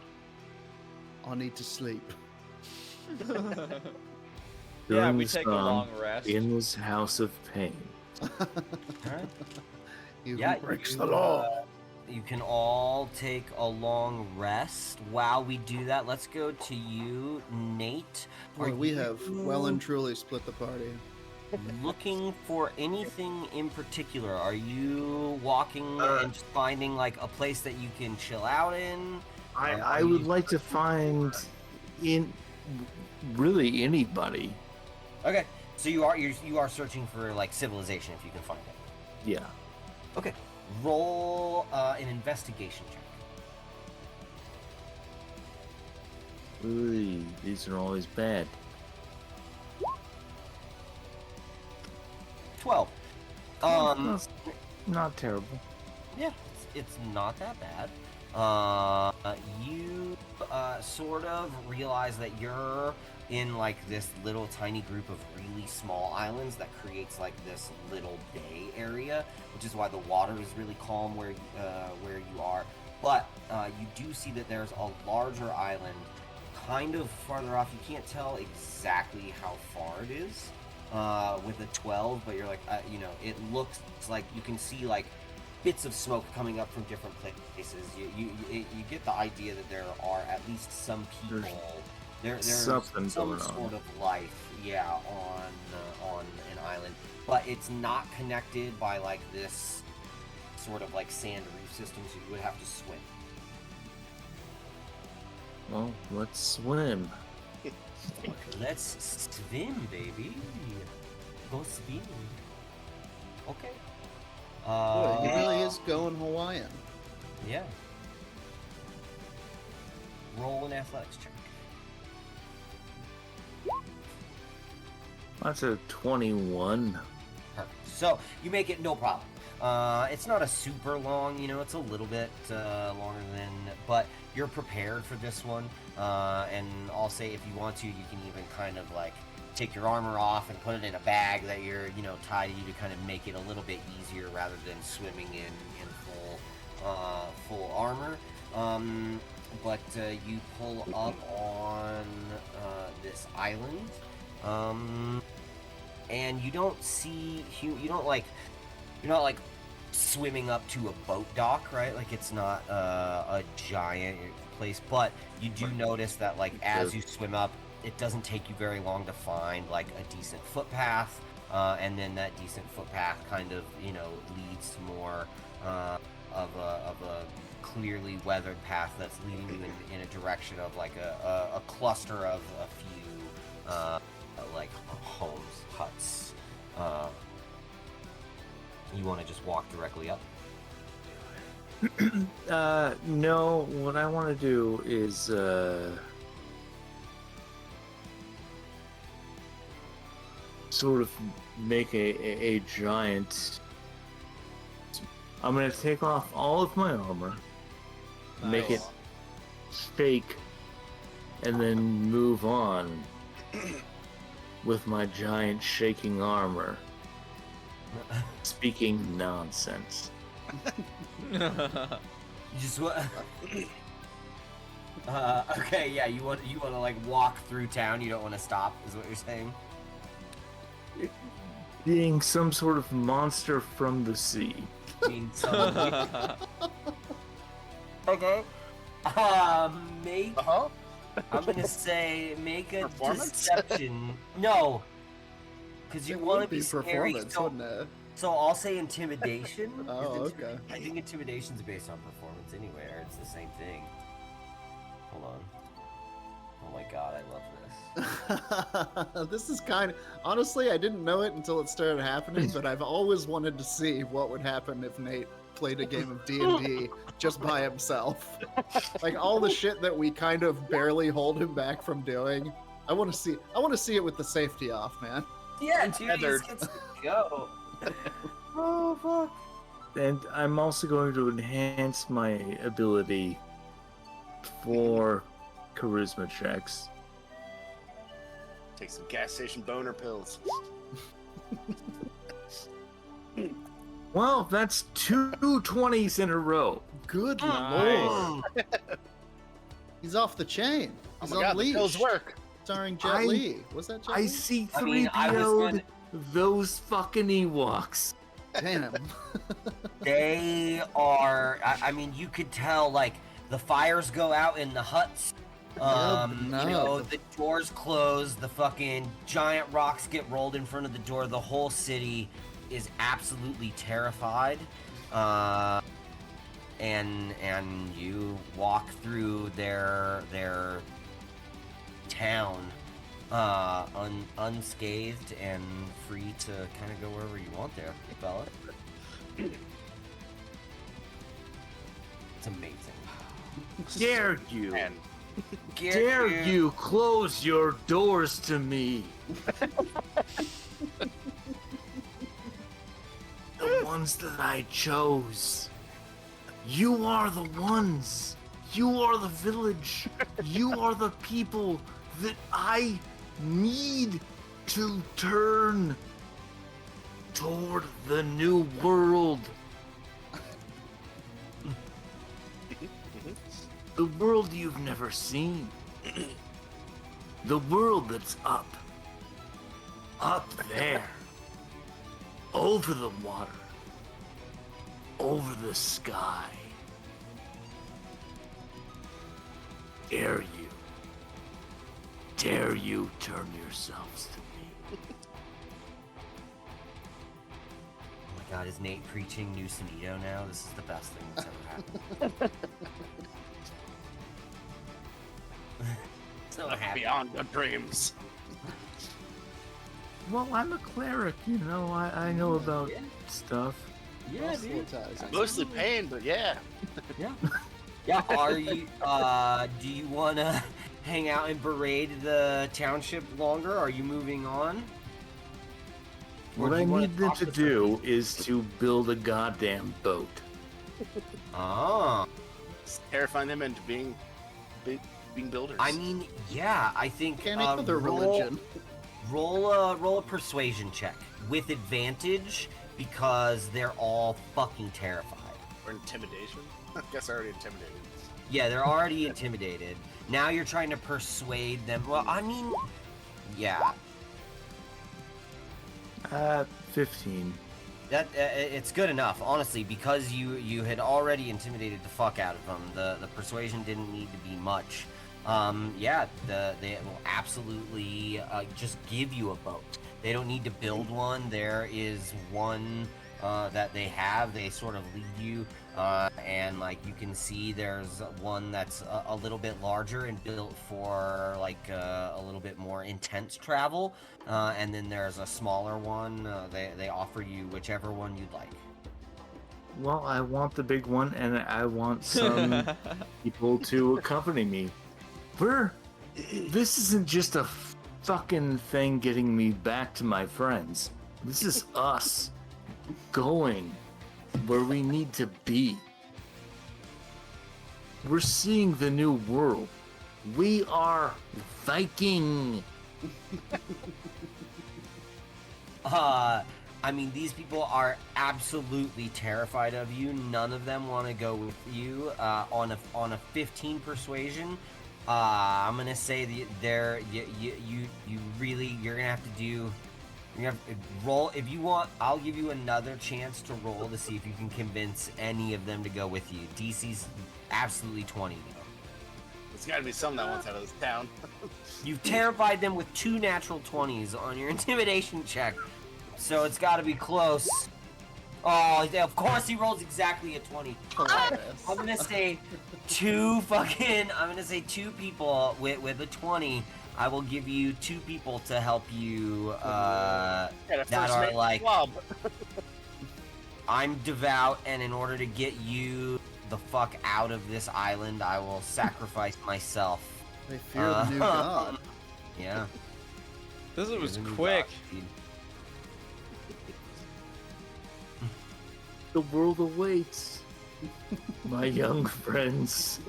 I need to sleep. Yeah, During we the take a song, long rest. In this house of pain. Alright. He Yeah, who breaks you, the law. You can all take a long rest. While we do that, let's go to you, Nate. Well, we have you well and truly split the party. looking for anything in particular? Are you walking and just finding like a place that you can chill out in? I would like to find in really anybody. Okay, so you are searching for like civilization if you can find it. Yeah. Okay, roll an investigation check. Ooh, these are always bad. 12. That's not terrible. Yeah, it's not that bad. You sort of realize that you're in like this little tiny group of really small islands that creates like this little bay area, which is why the water is really calm where you are. But you do see that there's a larger island kind of farther off. You can't tell exactly how far it is with a 12, but you're like, it looks like you can see like bits of smoke coming up from different places. You get the idea that there are at least some people. There's something some going on. sort of life, yeah, on an island, but it's not connected by like this sort of like sand reef system, so you would have to swim. Well, let's swim. Let's swim, baby. Go swim. Okay. Boy, he really is going Hawaiian. Yeah. Roll an athletics check. That's a 21. Perfect. So you make it no problem. It's not a super long, it's a little bit longer than, but you're prepared for this one. And I'll say if you want to, you can even kind of like take your armor off and put it in a bag that you're, tied to you to kind of make it a little bit easier rather than swimming in full armor. But you pull up on this island, and you don't see you're not like swimming up to a boat dock, right? Like it's not a giant place, but you do notice that like as you swim up, it doesn't take you very long to find like a decent footpath, and then that decent footpath kind of leads to more of a clearly weathered path that's leading you in a direction of like a cluster of a few like homes, huts. You want to just walk directly up? No, what I want to do is sort of make a giant. I'm gonna take off all of my armor, make it fake, and then move on with my giant shaking armor, speaking nonsense. You just want. Okay, yeah. You want to like walk through town. You don't want to stop, is what you're saying? Being some sort of monster from the sea. Mean okay. Make. I'm gonna say make a deception. No, because you want to be scary. So I'll say intimidation. Okay. I think intimidation's based on performance anywhere. It's the same thing. Hold on. Oh my god, I love this. This is kind of... Honestly, I didn't know it until it started happening, but I've always wanted to see what would happen if Nate played a game of D&D just by himself. Like, all the shit that we kind of barely hold him back from doing. I want to see it with the safety off, man. Yeah, dude, let's go. Oh, fuck. And I'm also going to enhance my ability for charisma checks. Take some gas station boner pills. Well, that's 2 20s in a row. Good Nice. lord. He's off the chain. He's Oh my god, the leash. pills work. Starring Jet Li. Was that Jet Li? I see I mean, 3PO'd those fucking Ewoks. Damn. They are. I mean, you could tell like the fires go out in the huts. The doors close. The fucking giant rocks get rolled in front of the door. The whole city is absolutely terrified. And you walk through their town unscathed and free to kind of go wherever you want there, fella. It's amazing. Dare you? Man, Dare you close your doors to me? The ones that I chose. You are the ones. You are the village. You are the people that I need to turn toward the new world. The world you've never seen. The world that's up there. Over the water. Over the sky. Dare you turn yourselves to me? Oh my god, is Nate preaching Nyw Sonido now? This is the best thing that's ever happened. So happy. beyond your dreams. Well, I'm a cleric, I know about stuff. Yeah, dude. Mostly pain, but yeah. Yeah. Yeah, are you, do you want to hang out and berate the township longer? Are you moving on? What do I you wanna need them talk to with do is to build a goddamn boat. Ah. Terrifying them into being builders. I mean, yeah, I think Can't eat their religion. roll a persuasion check with advantage because they're all fucking terrified. Or intimidation. I guess I already intimidated. Yeah, they're already intimidated. Now you're trying to persuade them. Well, I mean, yeah, 15. that it's good enough, honestly, because you had already intimidated the fuck out of them. The persuasion didn't need to be much. Yeah, they will absolutely just give you a boat. They don't need to build one. There is one that they have. They sort of lead you, and like you can see, there's one that's a little bit larger and built for like a little bit more intense travel, and then there's a smaller one. They offer you whichever one you'd like. Well, I want the big one, and I want some people to accompany me. This isn't just a fucking thing getting me back to my friends. This is us going where we need to be. We're seeing the new world. We are Viking. I mean, these people are absolutely terrified of you. None of them want to go with you. On a 15 persuasion, I'm gonna say that you're gonna have to do. You're gonna have to roll if you want. I'll give you another chance to roll to see if you can convince any of them to go with you. DC's absolutely 20 though. There's got to be some that wants out of this town. You've terrified them with 2 natural 20s on your intimidation check, so it's got to be close. Oh, of course he rolls exactly a 20. Hilarious. I'm gonna say 2 people with a 20. I will give you 2 people to help you that are like, I'm devout, and in order to get you the fuck out of this island, I will sacrifice myself. They fear the new god. Yeah. This was You're the new quick. god, dude. The world awaits. My young friends.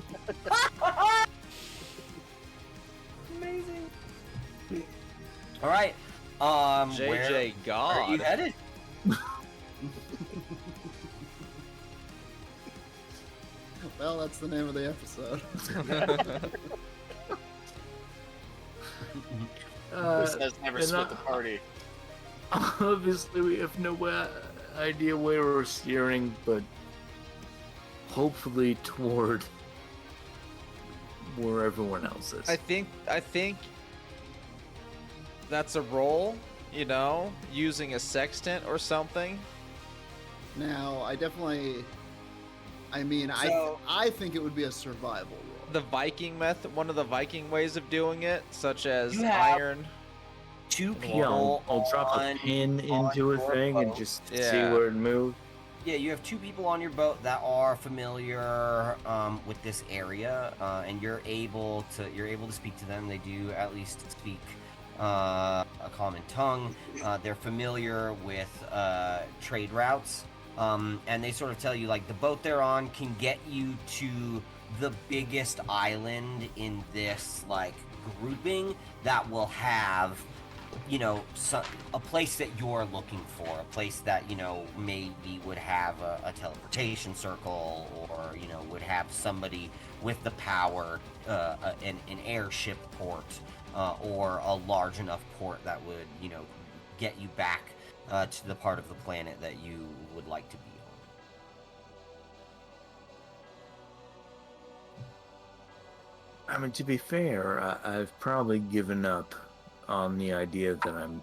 Amazing. All right. JJ where are you God. headed? Well, that's the name of the episode. This has never and split the party. Obviously, we have no idea where we're steering, but hopefully toward where everyone else is. I think that's a roll, you know, using a sextant or something. Now, I definitely. I mean, So- I think it would be a survival roll. The Viking method, one of the Viking ways of doing it, such as You have- iron. 2 Yeah, people. I'll drop a on- pin into a your thing and boat. just see Yeah. where it moves. Yeah, you have 2 people on your boat that are familiar with this area, and you're able to speak to them. They do at least speak a common tongue. They're familiar with trade routes, and they sort of tell you like the boat they're on can get you to the biggest island in this like grouping that will have, you know, a place that you're looking for, a place that, you know, maybe would have a teleportation circle, or, you know, would have somebody with the power, an airship port, or a large enough port that would, you know, get you back to the part of the planet that you would like to be on. I mean, to be fair, I've probably given up on the idea that I'm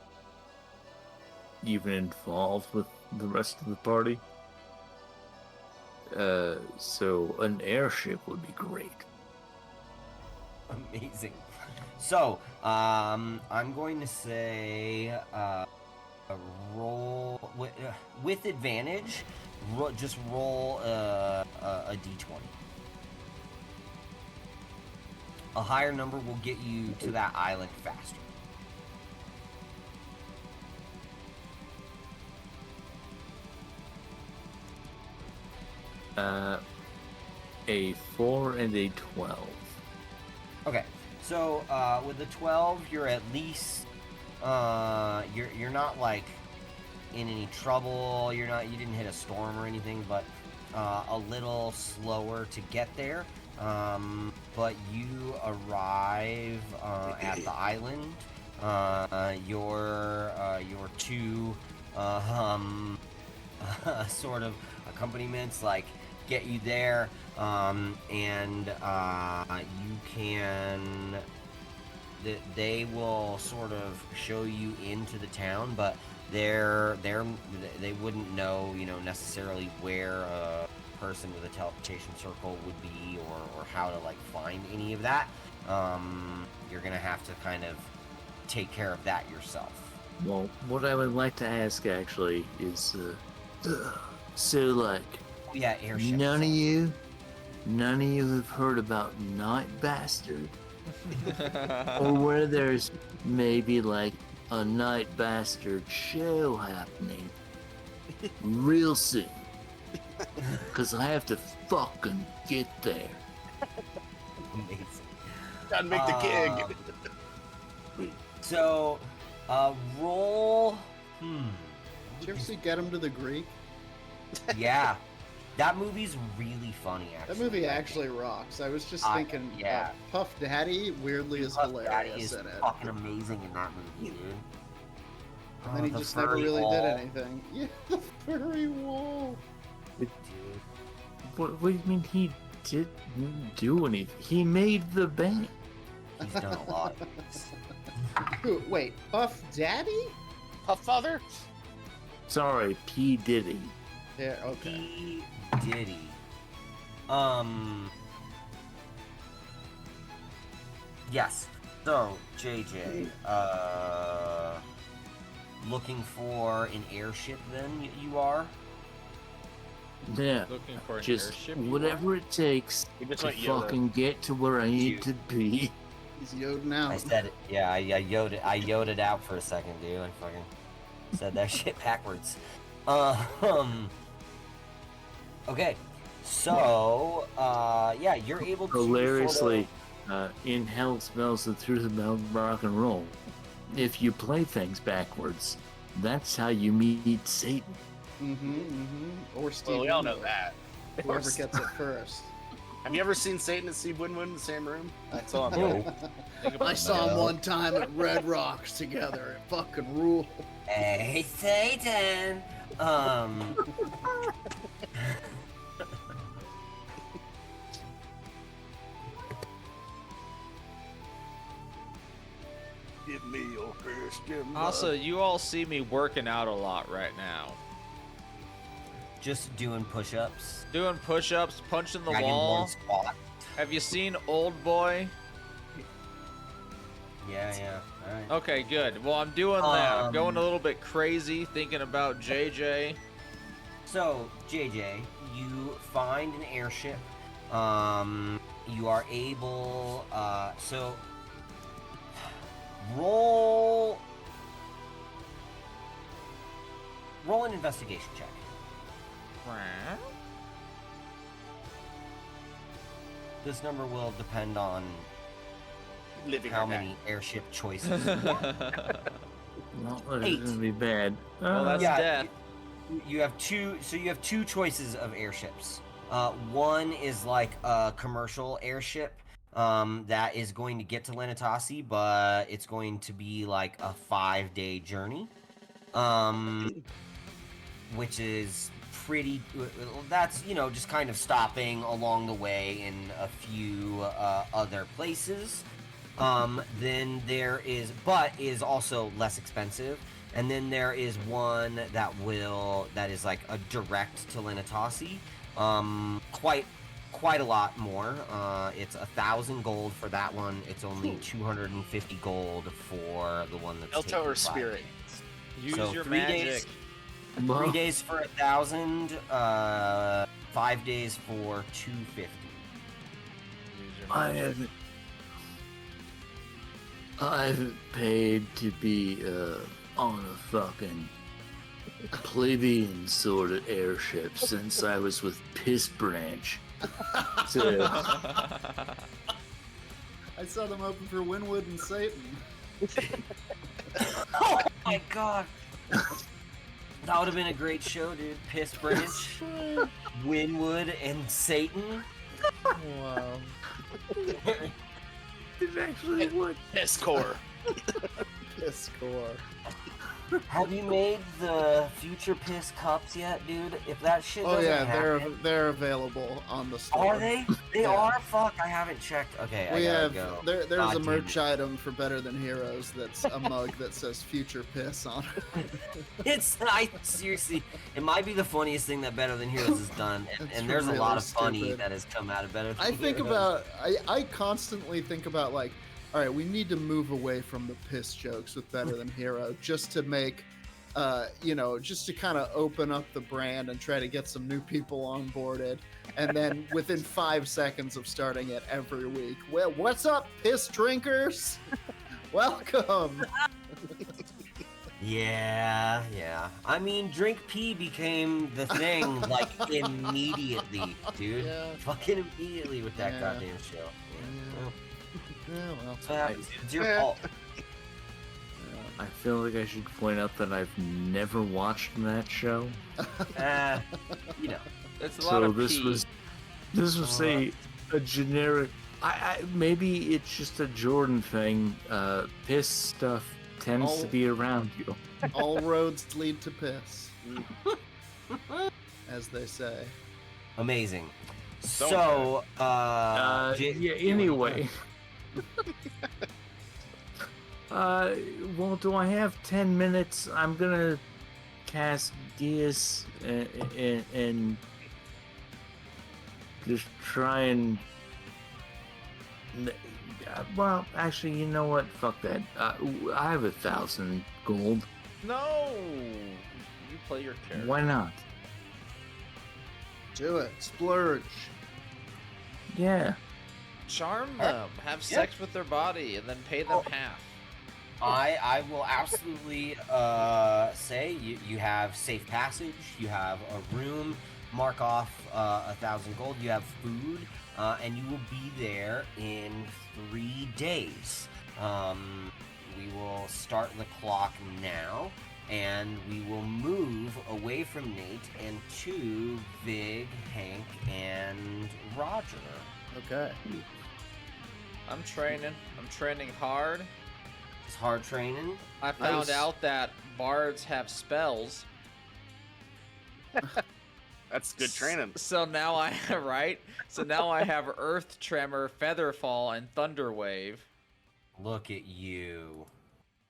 even involved with the rest of the party. So an airship would be great. Amazing. So, I'm going to say, roll with advantage. Just roll a d20. A higher number will get you to that island faster. A 4 and a 12. Okay, so with the 12, you're at least you're not like in any trouble. You didn't hit a storm or anything, but a little slower to get there. But you arrive at the island. Your two sort of accompaniments like get you there, and you can. They will sort of show you into the town, but they wouldn't know, necessarily where a person with a teleportation circle would be, or how to like find any of that. You're gonna have to kind of take care of that yourself. Well, what I would like to ask actually is, so like, Yeah, airship. none of you have heard about Night Bastard, or where there's maybe like a Night Bastard show happening real soon, because I have to fucking get there. Amazing. Gotta make the gig. So, roll. Did you ever see Get Him to the Greek? Yeah, that movie's really funny. Actually, That movie actually rocks. I was just thinking, yeah. Puff Daddy weirdly is Puff Daddy hilarious is in it. fucking amazing in that movie, dude. And then he The just never furry really wall. did anything. Yeah, the furry wall. Dude. What do you mean he didn't do anything? He made the band. He's done a lot. Of things. Who, wait, Puff Daddy? Puff Father? Sorry, P. Diddy. Yeah, okay. P. Diddy. Yes. So, JJ, looking for an airship then, you are? Yeah, Looking for an just airship? whatever it takes He just to went Yoda. fucking get to where I need to be. He's yoding out. I said it. Yeah, I yoded it out for a second, dude. I fucking said that shit backwards. Okay. So, yeah, you're able to Hilariously, in hell smells the truth about rock and roll. If you play things backwards, that's how you meet Satan. Or Steve. Well, we all know Winwood. that. Whoever gets it first. Have you ever seen Satan and Steve Winwood in the same room? That's all I'm No. Think about I saw that. him one time at Red Rocks together. It fucking ruled. Hey, Satan. Give me your Christian Also, you all see me working out a lot right now. Just doing push-ups. Doing push-ups, punching the Dragonborn wall. squat. Have you seen Old Boy? Yeah. All right. Okay, good. Well, I'm doing that. I'm going a little bit crazy, thinking about JJ. So, JJ, you find an airship. You are able. So, roll an investigation check. This number will depend on living how or many dying. airship choices. Well, it's 8. gonna be bad. Well, that's Yeah, death. You have two. So you have two choices of airships. One is like a commercial airship that is going to get to Lenatasi, but it's going to be like a 5-day journey, which is pretty. That's just kind of stopping along the way in a few other places. Then there is, but is also less expensive. And then there is one that is like a direct to Lenatasi. Quite a lot more. It's 1,000 gold for that one. It's only 250 gold for the one that's Delta taking or 5 Spirit? days. Use So your 3 magic. days. Well, 3 days for 1,000. 5 days for 250. Use your I magic. haven't paid to be on a fucking plebeian sort of airship since I was with Piss Branch. So, I saw them open for Winwood and Satan. Oh my god. That would have been a great show, dude. Piss Branch, Winwood, and Satan. Wow. it actually would. Discord. Piss core. Have you made the future piss cups yet, dude? If that shit Oh doesn't yeah, happen, they're available on the store. are they? They Yeah. are. Fuck, I haven't checked. Okay, We I gotta have go. there's God a damn merch it. item for Better Than Heroes that's a mug that says "Future Piss" on it. It's I seriously, it might be the funniest thing that Better Than Heroes has done, and, It's and there's really a lot of funny stupid. that has come out of Better Than I think Heroes. about I constantly think about like, all right, we need to move away from the piss jokes with Better Than Hero just to make just to kind of open up the brand and try to get some new people onboarded. And then within 5 seconds of starting it every week, well, what's up, piss drinkers? Welcome. Yeah. I mean, Drink Pee became the thing like immediately, dude. Yeah. Fucking immediately with that Yeah. goddamn show. Yeah. Well, Yeah, well, that's what happens. It's your Yeah. fault. I feel like I should point out that I've never watched that show. You know. It's a lot So of this pee. was a generic. I maybe it's just a Jordan thing. Piss stuff tends to Oh. be around you. all roads lead to piss, as they say. Amazing. Don't So, Yeah. Anyway. Well, do I have 10 minutes? I'm gonna cast Geas and just try and. Well, actually, you know what? Fuck that. I have 1,000 gold. No! You play your character. Why not? Do it, splurge. Yeah. Charm them. Have sex with their body and then pay them half. I will absolutely say you have safe passage, you have a room, mark off 1,000 gold, you have food, and you will be there in 3 days. We will start the clock now, and we will move away from Nate and to Vig, Hank, and Roger. Okay. I'm training. I'm training hard. It's hard training. I found Nice. out that bards have spells. That's good training. So now I right. So now I have Earth Tremor, Featherfall, and Thunderwave. Look at you.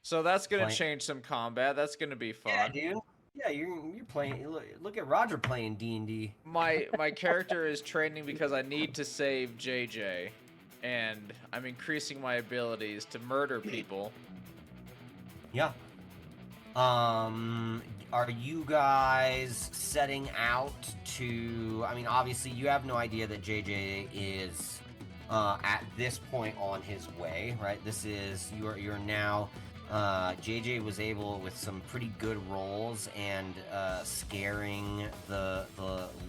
So that's gonna Play- change some combat. That's gonna be Yeah, fun. dude. Yeah, you're playing. Look at Roger playing D&D. My character is training because I need to save JJ, and I'm increasing my abilities to murder people. Yeah. Are you guys setting out to? I mean, obviously, you have no idea that JJ is at this point on his way, right? This is you're now. JJ was able, with some pretty good rolls and scaring the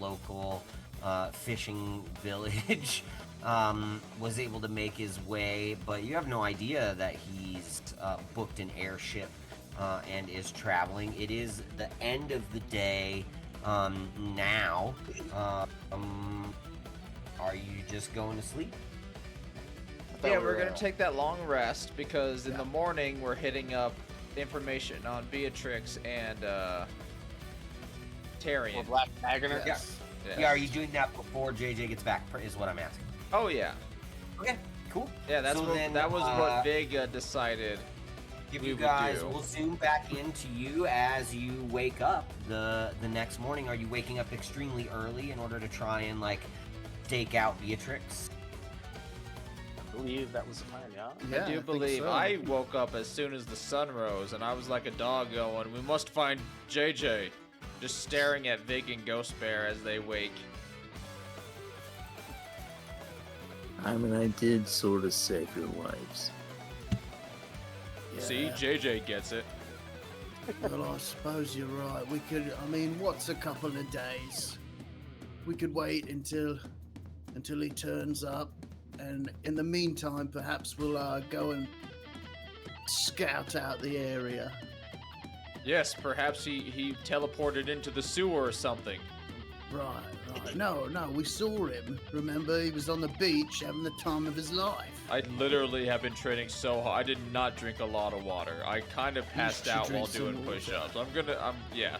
local fishing village, was able to make his way, but you have no idea that he's booked an airship and is traveling. It is the end of the day now. Are you just going to sleep? Yeah, we're gonna take that long rest because in the morning we're hitting up information on Beatrix and Tyrion. Or Black Dragoners. Yeah. Yes. Yeah, are you doing that before JJ gets back? Is what I'm asking. Oh yeah. Okay, cool. Yeah, that's So what then, that was what Vig decided. Give we you would guys, do. we'll zoom back into you as you wake up the next morning. Are you waking up extremely early in order to try and like stake out Beatrix? I believe that was the plan, yeah? Yeah, I do think believe so. I woke up as soon as the sun rose, and I was like a dog going, "We must find JJ," just staring at Vig and Ghost Bear as they wake. I mean, I did sort of save your lives. See, JJ gets it. Well, I suppose you're right. We could. I mean, what's a couple of days? We could wait until he turns up, and in the meantime, perhaps we'll go and scout out the area. Yes, perhaps he teleported into the sewer or something. Right. No, we saw him. Remember, he was on the beach having the time of his life. I literally have been training so hard. I did not drink a lot of water. I kind of passed should out drink while some doing water. push-ups. Yeah.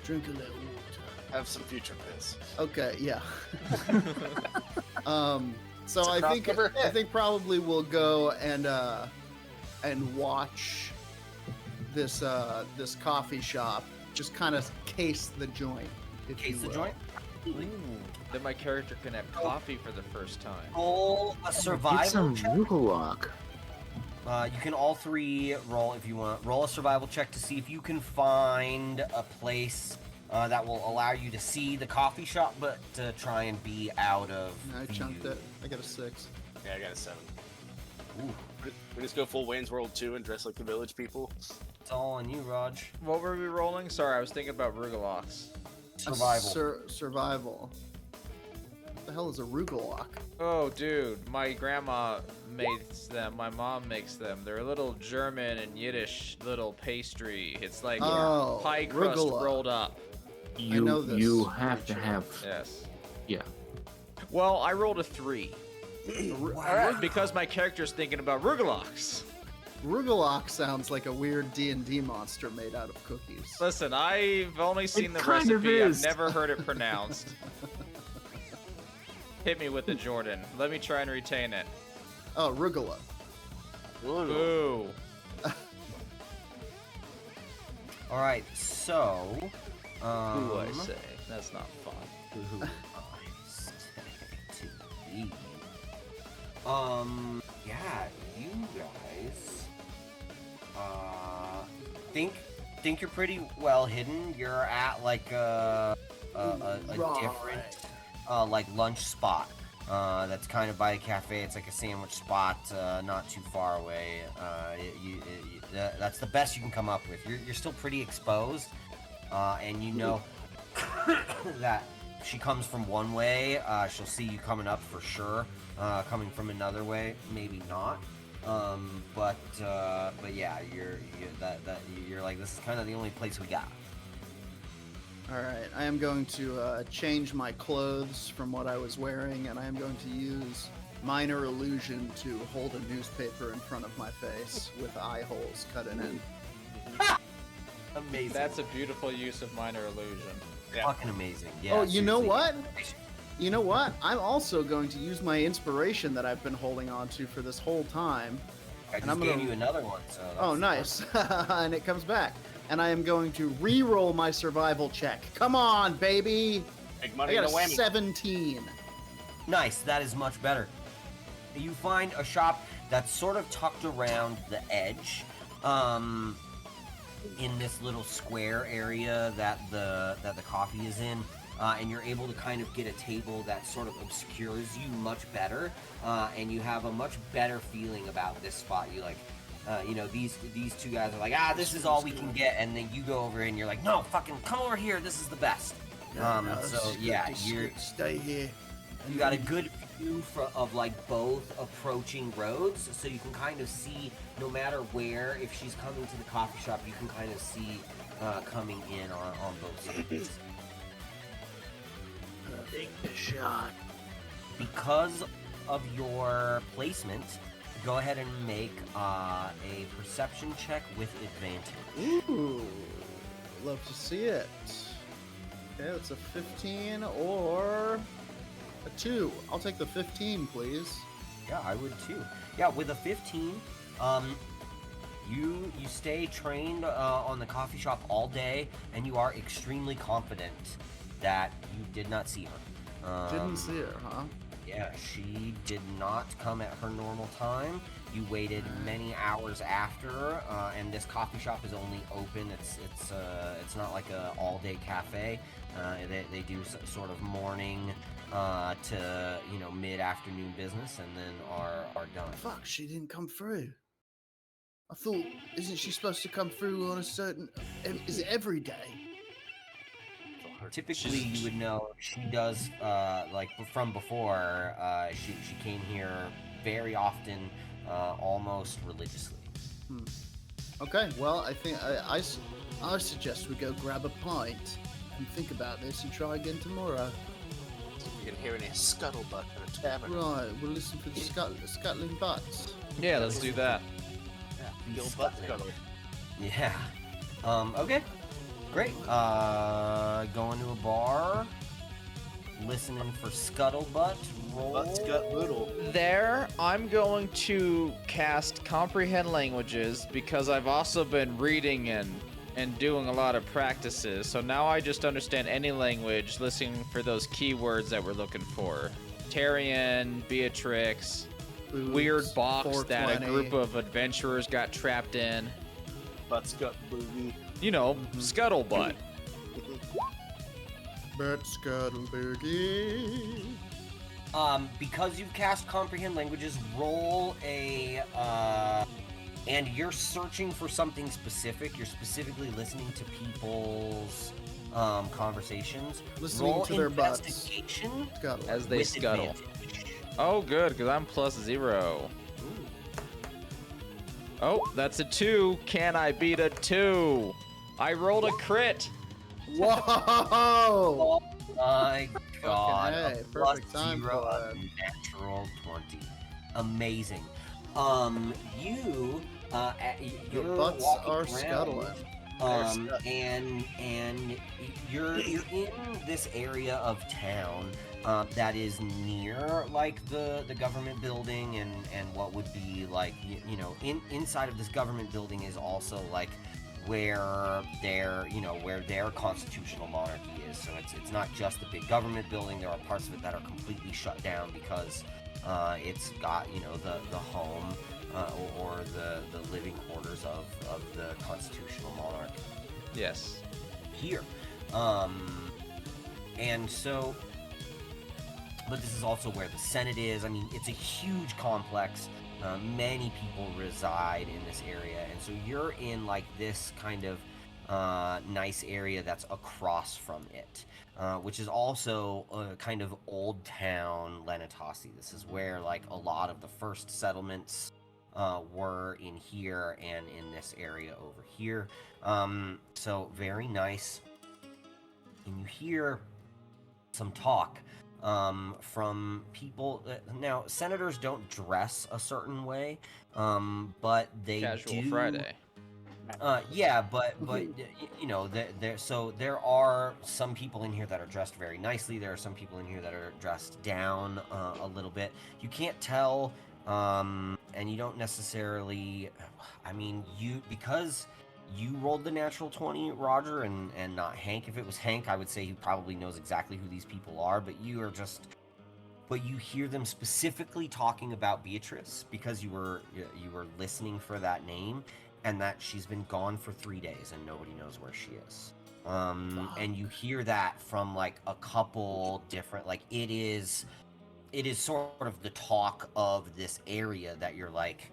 Drink a little water. Have some future piss. Okay, yeah. So It's a I think crossover. probably we'll go and watch this coffee shop. Just kind of case the joint. If Case you the will. joint. Then my character can have coffee for the first time. Roll a Get survival some check. Rugalok. You can all three roll if you want. Roll a survival check to see if you can find a place that will allow you to see the coffee shop, but to try and be out of I view. chunked it. I got a 6. Yeah, I got a 7. Ooh, We just go full Wayne's World 2 and dress like the village people. it's all on you, Raj. What were we rolling? Sorry, I was thinking about Rugalox. Survival. Survival. What the hell is a Rugalok? Oh, dude, my grandma makes them. My mom makes them. They're a little German and Yiddish little pastry. It's like Oh, pie crust Rugala. rolled up. know this You have to creature. have. Yes. Yeah. Well, I rolled a 3 because my character's thinking about Rugalox. Rugalok sounds like a weird D&D monster made out of cookies. Listen, I've only seen the kind of recipe. I've is. never heard it pronounced. Hit me with it, Jordan. Let me try and retain it. Oh, Rugala. Ooh. All right, so. Who I say? That's not fun. Who I say to be. Yeah, you guys. Think you're pretty well hidden. You're at like a Right. different like lunch spot. That's kind of by a cafe. It's like a sandwich spot, not too far away. That's the best you can come up with. You're still pretty exposed, and you know that she comes from one way. She'll see you coming up for sure. Coming from another way, maybe not. But yeah, you're like, this is kind of the only place we got. All right, I am going to change my clothes from what I was wearing, and I am going to use minor illusion to hold a newspaper in front of my face with eye holes cut in it. Amazing. That's a beautiful use of minor illusion. Yeah. fucking amazing. Yeah. Oh, you know seriously. what? You know what? I'm also going to use my inspiration that I've been holding on to for this whole time. I just I'm gave gonna- you another one. So Oh, that's- nice. And it comes back. And I am going to re-roll my survival check. Come on, baby! Big I money got in a the whammy. 17. Nice. That is much better. You find a shop that's sort of tucked around the edge, in this little square area that the coffee is in, and you're able to kind of get a table that sort of obscures you much better, and you have a much better feeling about this spot. You like. These two guys are like, this is all we can get, and then you go over and you're like, no, fucking come over here, this is the best. Stay here. You got a good view of like both approaching roads, so you can kind of see no matter where. If she's coming to the coffee shop, you can kind of see coming in on both sides. Take the shot. Because of your placement, go ahead and make a perception check with advantage. Ooh, love to see it. Okay, that's a 15 or a 2. I'll take the 15, please. Yeah, I would too. Yeah, with a 15, you stay trained on the coffee shop all day, and you are extremely confident that you did not see her. Didn't see her, huh? Yeah, she did not come at her normal time. You waited many hours after, and this coffee shop is only open. It's not like a all-day cafe. They do sort of morning to mid-afternoon business, and then are done. Fuck, she didn't come through. I thought, isn't she supposed to come through on a certain? Is it every day? Typically, you would know she does, like from before. She came here very often, almost religiously. Okay, well, I think I suggest we go grab a pint and think about this and try again tomorrow. You can hear any scuttlebutt in a tavern. Right, we'll listen for the scuttling butts. Yeah, let's do that. Yeah, the old butt scuttle. Yeah. Okay. Great. Going to a bar. Listening for scuttlebutt. Roll. Butt scut boodle. There, I'm going to cast Comprehend Languages because I've also been reading and doing a lot of practices. So now I just understand any language, listening for those keywords that we're looking for. Tarian, Beatrix, Boobs, weird box that a 420. group of adventurers got trapped in. Butt scut boogie. You know, scuttlebutt. But scuttle boogie. Because you've cast Comprehend Languages, roll a, and you're searching for something specific. You're specifically listening to people's, conversations. Listening roll to their butts. investigation Scuttle. As they with scuttle. advantage. Oh, good, because I'm +0. Oh, that's a 2. Can I beat a 2? I rolled a crit. Whoa! Oh my god. A, a perfect +0, time for a natural 20. Amazing. You, you're Your butts walking are around, scuttling. and you're in this area of town that is near like the government building and what would be like you know inside of this government building is also like where their constitutional monarchy is. So it's not just the big government building. There are parts of it that are completely shut down because it's got the home or the living quarters of the constitutional monarch Yes. here. And so, but this is also where the Senate is. I mean, it's a huge complex. Many people reside in this area, and so you're in like this kind of nice area that's across from it, which is also a kind of old town Lenatasi. This is where like a lot of the first settlements were in here and in this area over here. So very nice. And you hear some talk from people. Now, senators don't dress a certain way, but they Casual do. Friday. Yeah, but there are some people in here that are dressed very nicely. There are some people in here that are dressed down a little bit. You can't tell, and you don't necessarily. I mean, because you rolled the natural 20, Roger, and not Hank. If it was Hank, I would say he probably knows exactly who these people are, but you hear them specifically talking about Beatrice because you were listening for that name, and that she's been gone for 3 days and nobody knows where she is. And you hear that from like a couple different, like it is sort of the talk of this area that you're like,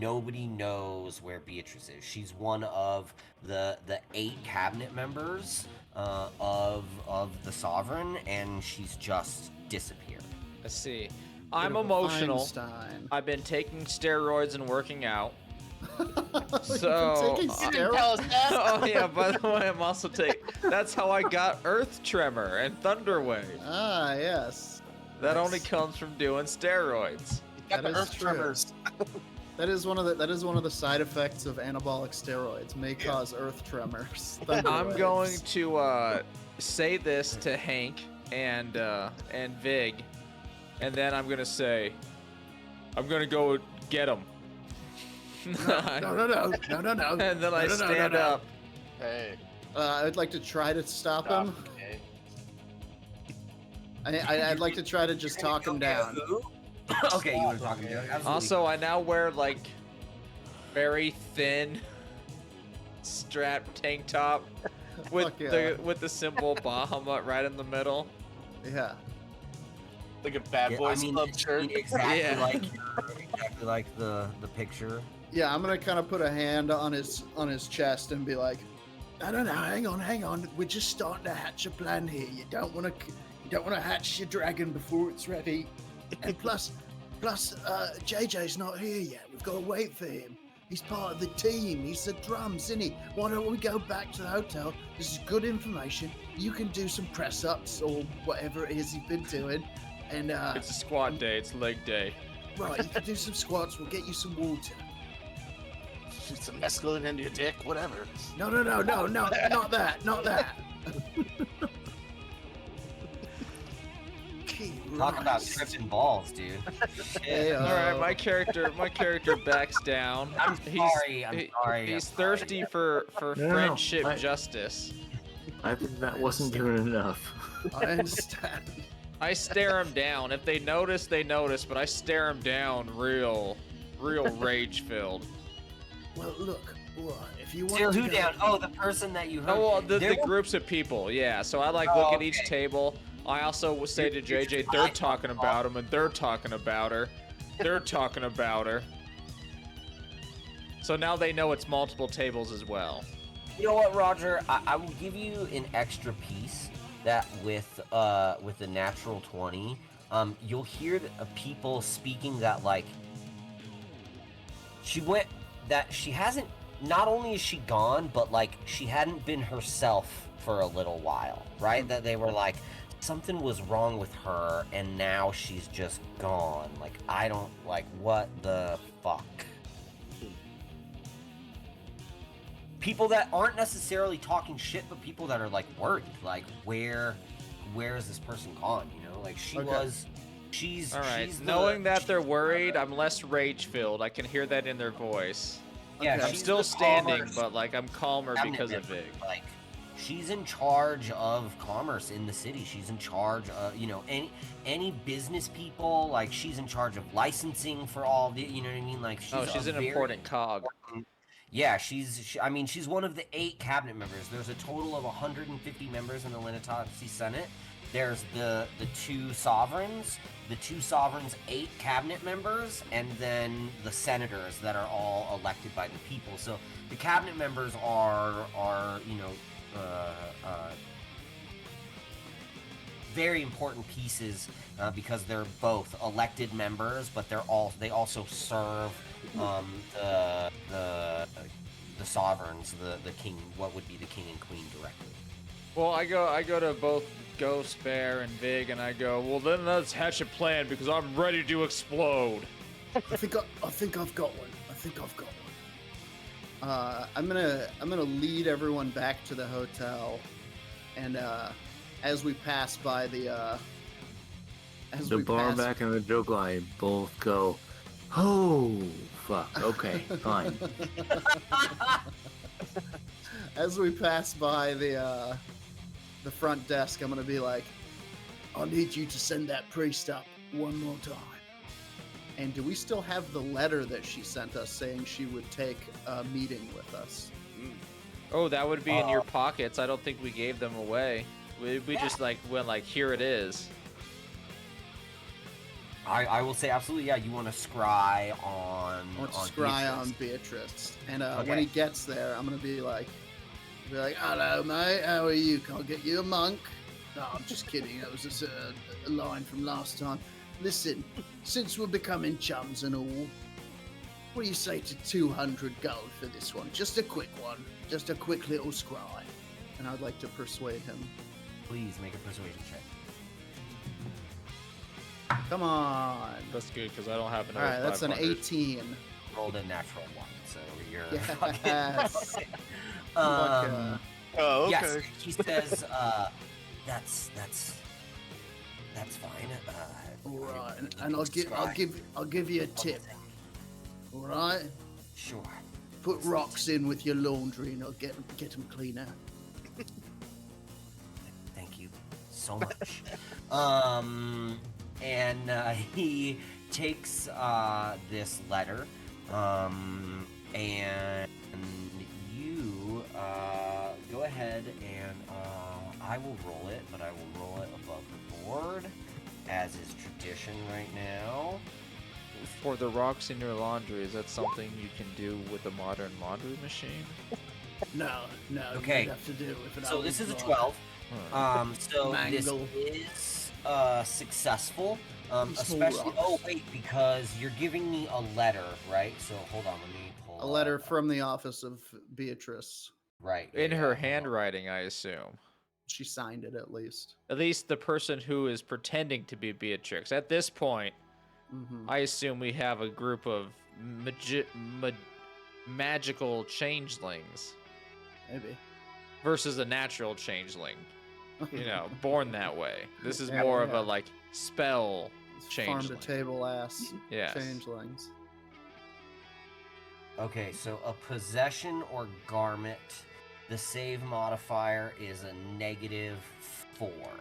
nobody knows where Beatrice is. She's one of the 8 cabinet members of the Sovereign, and she's just disappeared. Let's see. Bit I'm of a emotional. Feinstein. I've been taking steroids and working out. You've So, been taking I- Tell steroids? us that. Oh yeah, by the way, I'm also taking. That's how I got Earth Tremor and Thunderwave. Ah, yes. That Nice. only comes from doing steroids. You got That the is earth true. tremors. That is one of the side effects of anabolic steroids. May cause earth tremors. thunder I'm waves. going to say this to Hank and Vig, and then I'm gonna say, I'm gonna go get him. No. And then I No, no, stand no. up. Hey. I'd like to try to stop Stop. him. Okay. I'd like to try to just talk him down. Okay, you were talking down. Absolutely. Also, I now wear like very thin strap tank top with Fuck yeah. the symbol Bahamut right in the middle. Yeah. Like a bad Yeah, boys club shirt. exactly Yeah. like the picture. Yeah, I'm gonna kind of put a hand on his chest and be like, no, hang on. We're just starting to hatch a plan here. You don't want to hatch your dragon before it's ready. And plus, JJ's not here yet. We've got to wait for him. He's part of the team. He's the drums, isn't he? Why don't we go back to the hotel? This is good information. You can do some press ups or whatever it is you've been doing. And It's a squat day. It's leg day. right, you can do some squats. We'll get you some water. Shoot some mescaline into your dick, whatever. No, not that. Talk about tripping balls, dude. Hey, All right, my character backs down. I'm sorry. He's thirsty for No, friendship justice. I think that wasn't good enough. I understand. I stare him down. If they notice, they notice, but I stare him down real rage filled. Well, look, if you want Still to who go, down? Oh, the person that you heard. Oh, well, the There was- groups of people, yeah. So I like Oh, look at each okay. table. I also will say to JJ, they're talking about him, and they're talking about her. They're talking about her. So now they know it's multiple tables as well. You know what, Roger? I will give you an extra piece that with the natural 20, you'll hear people speaking that like she hasn't. Not only is she gone, but like she hadn't been herself for a little while, right? That they were like something was wrong with her, and now she's just gone. Like I don't like what the fuck. People that aren't necessarily talking shit, but people that are like worried, like where is this person gone? You know, like she's All right. she's Knowing that they're worried, I'm less rage filled. I can hear that in their voice. Yeah, Okay. I'm she's still the standing, commerce but like I'm calmer cabinet because of member. Vig. Like she's in charge of commerce in the city. She's in charge of any business people. Like she's in charge of licensing for all the. You know what I mean? Like She's an very important cog. Yeah, she's one of the 8 cabinet members. There's a total of 150 members in the Linatopsy Senate. There's the 2 sovereigns, 8 cabinet members, and then the senators that are all elected by the people. So the cabinet members are very important pieces because they're both elected members, but they also serve the sovereigns, the king, what would be the king and queen directly. Well, I go to both Ghost Bear and Vig, and I go, well, then let's hatch a plan because I'm ready to explode. I think I've got one. I'm gonna lead everyone back to the hotel, and as we pass by the bar back and the joke line both go, oh, fuck. Okay, fine. as we pass by the front desk, I'm gonna be like, I need you to send that priest up one more time. And do we still have the letter that she sent us saying she would take a meeting with us? Oh, that would be in your pockets. I don't think we gave them away. We just like went like, here it is. I will say absolutely, yeah. You want to scry on. I want to scry on Beatrice. And when he gets there, I'm gonna be like, hello mate, how are you? Can't get you a monk? No, I'm just kidding. That was just a line from last time. Listen, since we're becoming chums and all, what do you say to 200 gold for this one? Just a quick one. Just a quick little scry. And I'd like to persuade him. Please make a persuasion check. Come on. That's good because I don't have All another. right, that's an 500. 18. Rolled a natural 1, so you're Yes. Um, Oh, okay. Yes, he says, that's fine. All right, and I'll give you a tip. All right, Sure. put rocks in with your laundry, and I'll get them cleaner. Thank you so much. And he takes this letter, and you go ahead and I will roll it, but I will roll it above the board, as is tradition right now. for the rocks in your laundry, is that something you can do with a modern laundry machine? No, Okay. you'd have to do with it. So this is a 12. So Mangle. this is successful. Small Especially. rocks. Oh wait, because you're giving me a letter, right? So hold on, let me pull A letter up- from the office of Beatrice. right In yeah, her hold on. handwriting, I assume. She signed it at least. At least the person who is pretending to be Beatrix. At this point, Mm-hmm. I assume we have a group of magical changelings Maybe. versus a natural changeling. You know, born that way. This is Yeah, more of yeah. a like spell Farm to changeling. table ass Yes. changelings. Okay, so a possession or garment. The save modifier is a -4.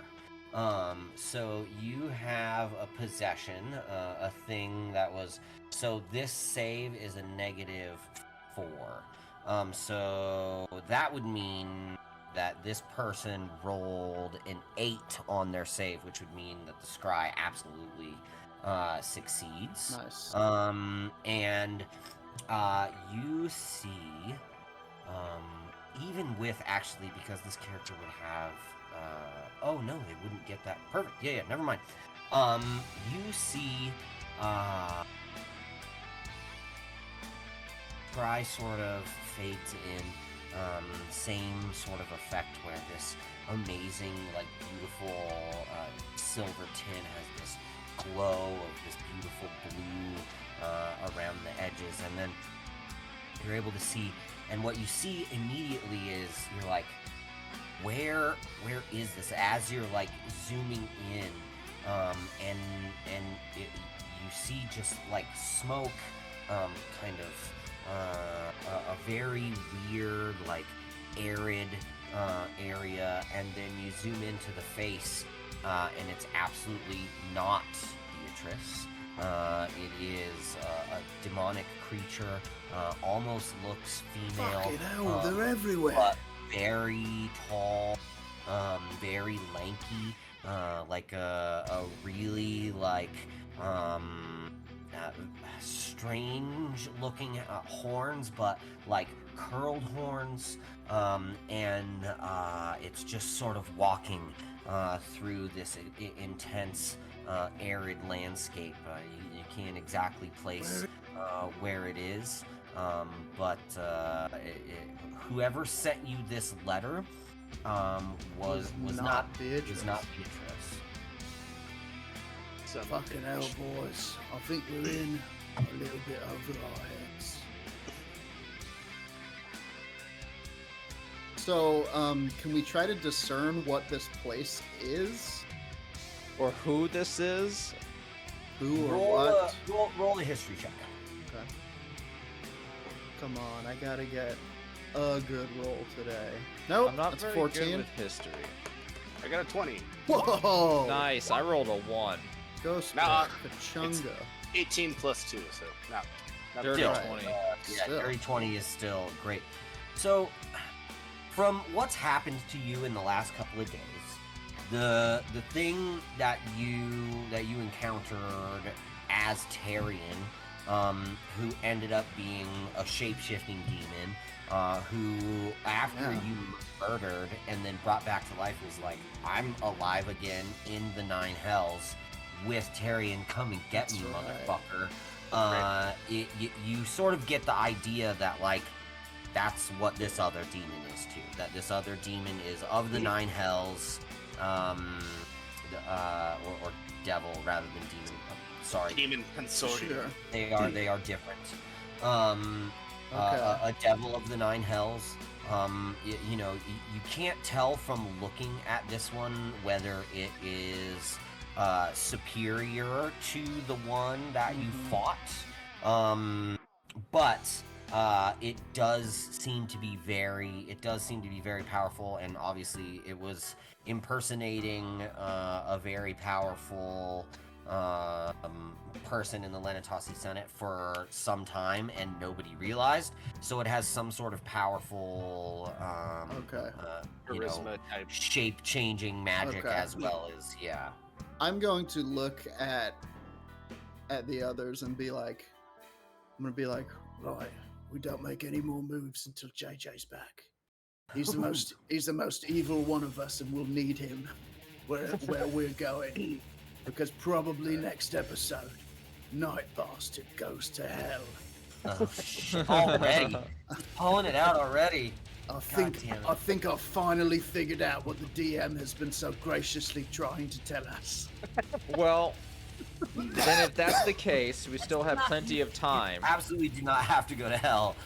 So you have a possession, a thing that was. So this save is a -4. So that would mean that this person rolled an 8 on their save, which would mean that the scry absolutely succeeds. Nice. And you see, even with actually, because this character would have, oh no, they wouldn't get that. Perfect. Yeah, never mind. You see, Scry sort of fades in, same sort of effect where this amazing, like, beautiful silver tin has this glow of this beautiful blue around the edges, and then you're able to see, and what you see immediately is you're like, where is this? As you're like zooming in, and you see just like smoke, kind of a very weird, like arid area, and then you zoom into the face, and it's absolutely not Beatrice. It is a demonic creature, almost looks female. Fucking hell, they're everywhere. But very tall, very lanky, like a really like strange looking horns, but like curled horns, and it's just sort of walking through this intense arid landscape. You can't exactly place where it is, but whoever sent you this letter was not Beatrice. Beatrice. So, Fucking hell, boys. I think we're in a little bit over our heads. So, can we try to discern what this place is? Or who this is? Who or Roll what? roll a history check. Okay. Come on, I gotta get a good roll today. Nope, I'm not that's very 14. good with history. I got a 20. Whoa! Nice, I rolled a 1. Ghost Nah, Pachunga. 18 plus 2, so not Dirty Still. 20. Yeah, Still. Dirty 20 is still great. So, from what's happened to you in the last couple of days, the thing that you encountered as Tyrion, who ended up being a shape-shifting demon, who after Yeah. you murdered and then brought back to life was like, I'm alive again in the Nine Hells with Tyrion, come and get me, That's motherfucker. You sort of get the idea that, like, that's what this other demon is too. That this other demon is of the Nine Hells, or devil rather than demon. Sorry, Demon Consortium. Sure. they are different. Okay. A devil of the Nine Hells. You know, you can't tell from looking at this one whether it is superior to the one that you fought. But it does seem to be very powerful, and obviously it was impersonating a very powerful person in the Lenatasi Senate for some time, and nobody realized. So it has some sort of powerful, Okay. Charisma type. shape-changing magic Okay. as well as, yeah. I'm going to look at at the others and be like, I'm gonna be like, right, we don't make any more moves until JJ's back. He's the most evil one of us, and we'll need him where we're going. Because probably next episode, Night Bastard goes to hell. Oh, shit. Already. He's pulling it out already. I damn it. think I've finally figured out what the DM has been so graciously trying to tell us. Well, then if that's the case, we still have plenty of time. Absolutely do not have to go to hell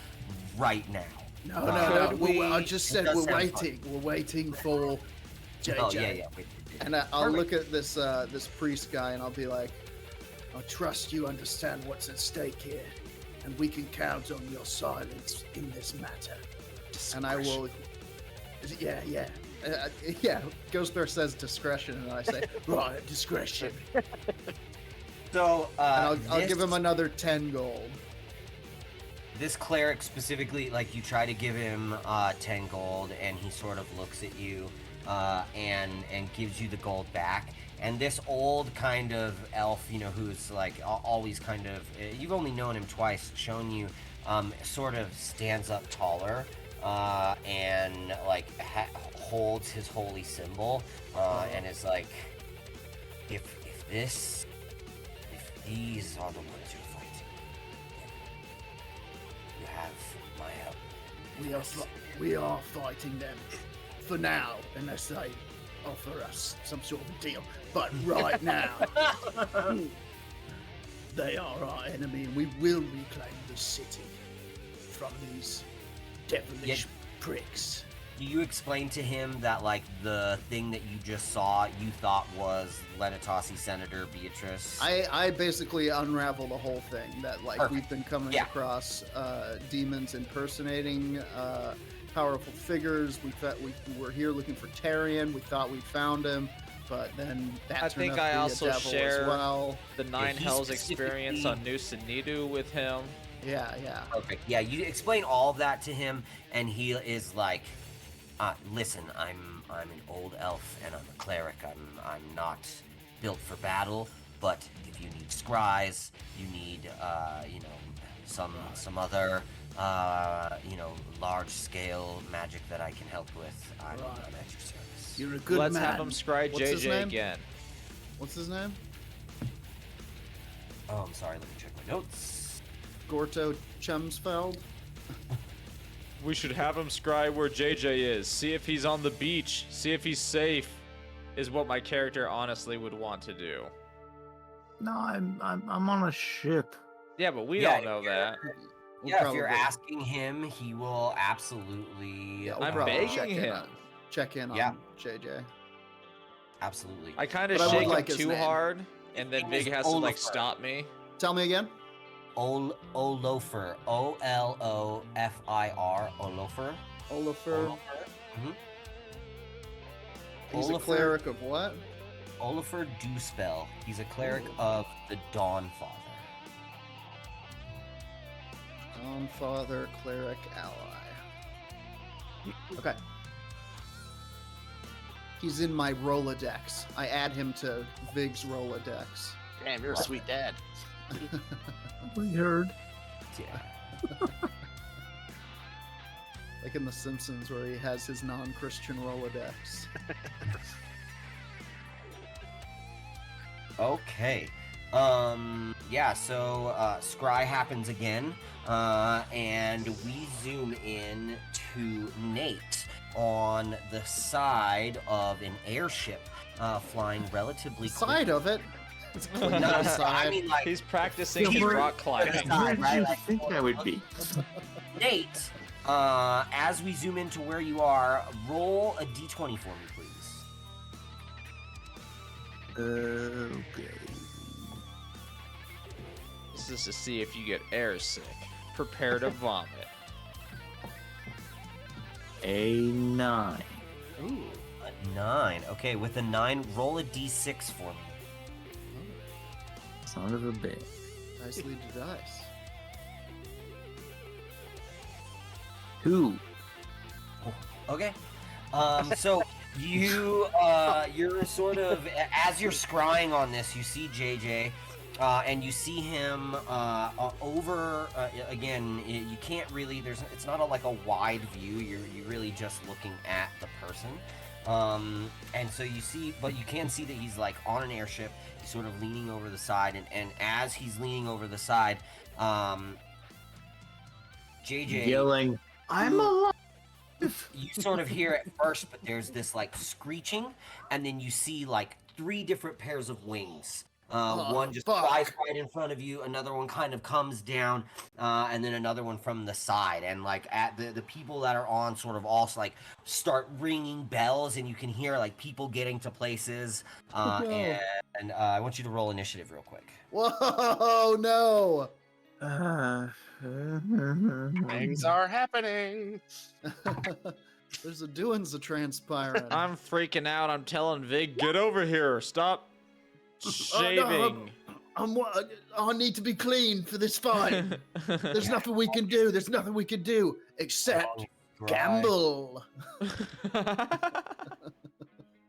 right now. No. Could I just said does we're sound waiting. We're waiting for JJ. Oh, yeah. Wait. And I'll look at this this priest guy and I'll be like, I trust you understand what's at stake here, and we can count on your silence in this matter. And I will, yeah. Ghost Bear says discretion, and I say, right, discretion. So, And I'll give him another 10 gold. This cleric specifically, like, you try to give him 10 gold, and he sort of looks at you and gives you the gold back. And this old kind of elf, you know, who's like always kind of, you've only known him twice, shown you, sort of stands up taller and like holds his holy symbol and is like, if these are the ones you're fighting, you have my help. We are fighting them for now, unless they offer us some sort of deal. But right now, they are our enemy, and we will reclaim the city from these devilish pricks. Do you explain to him that, like, the thing that you just saw, you thought was Lenatasi Senator Beatrice? I basically unravel the whole thing, that like Perfect. we've been coming Yeah. across demons impersonating powerful figures. We were here looking for Tarion. We thought we found him, but then that I turned think out to I be a also devil share as well. the Nine he Hells experience on specifically- Nyw Sonido with him. Yeah. Perfect. Yeah, you explain all of that to him, and he is like, listen, I'm an old elf, and I'm a cleric. I'm not built for battle, but if you need scries, you need, some other, large-scale magic that I can help with, I'm at your service. You're a good Let's man. have him scry What's his JJ name? again. What's his name? Oh, I'm sorry, let me check my notes. Gorto Chumsfeld. We should have him scry where JJ is. See if he's on the beach. See if he's safe. Is what my character honestly would want to do. No, I'm on a ship. Yeah, but we Yeah, don't know that. We'll Yeah, if you're probably- asking him, he will absolutely. Yeah, we'll I'm probably begging check in him. on- Check in Yeah. on JJ. Absolutely. I kind of But I would shake like him his too name. hard, and then His Big name has is to like Oliver. stop me. Tell me again. Olofer. Olofir. Olofer. Oliver. Mhm. He's a Oliver- cleric of what? Olofer Dewspell. He's a cleric of the Dawn Father. Father, cleric, ally. Okay. He's in my Rolodex. I add him to Vig's Rolodex. Damn, you're a sweet dad. We heard. Yeah. Like in The Simpsons, where he has his non-Christian Rolodex. Okay. Yeah, so scry happens again, and we zoom in to Nate on the side of an airship flying relatively Side of it. No, I mean, like, He's practicing Yeah, where- rock climbing. Where did right, you like, think I would be? Nate, as we zoom into where you are, roll a d20 for me, please. Okay. This is to see if you get air sick. Prepare to vomit. A 9. Ooh. A 9. Okay, with a 9, roll a d6 for me. Son of a bitch. Nicely to dice. 2. Okay. So you're sort of, as you're scrying on this, you see JJ, and you see him over again. You can't really. It's not like a wide view. You're really just looking at the person. And so you see, but you can see that he's like on an airship. He's sort of leaning over the side, and as he's leaning over the side, JJ Yelling, "I'm alive!" You sort of hear it first, but there's this like screeching, and then you see like 3 different pairs of wings. One just flies right in front of you, another one kind of comes down, and then another one from the side. And like at the people that are on sort of also like start ringing bells, and you can hear like people getting to places. And I want you to roll initiative real quick. Whoa, no. Things are happening. There's a doings a transpiring. I'm freaking out. I'm telling Vig, get over here. Stop shaving. I need to be clean for this fight. There's nothing we can do. There's nothing we can do except gamble.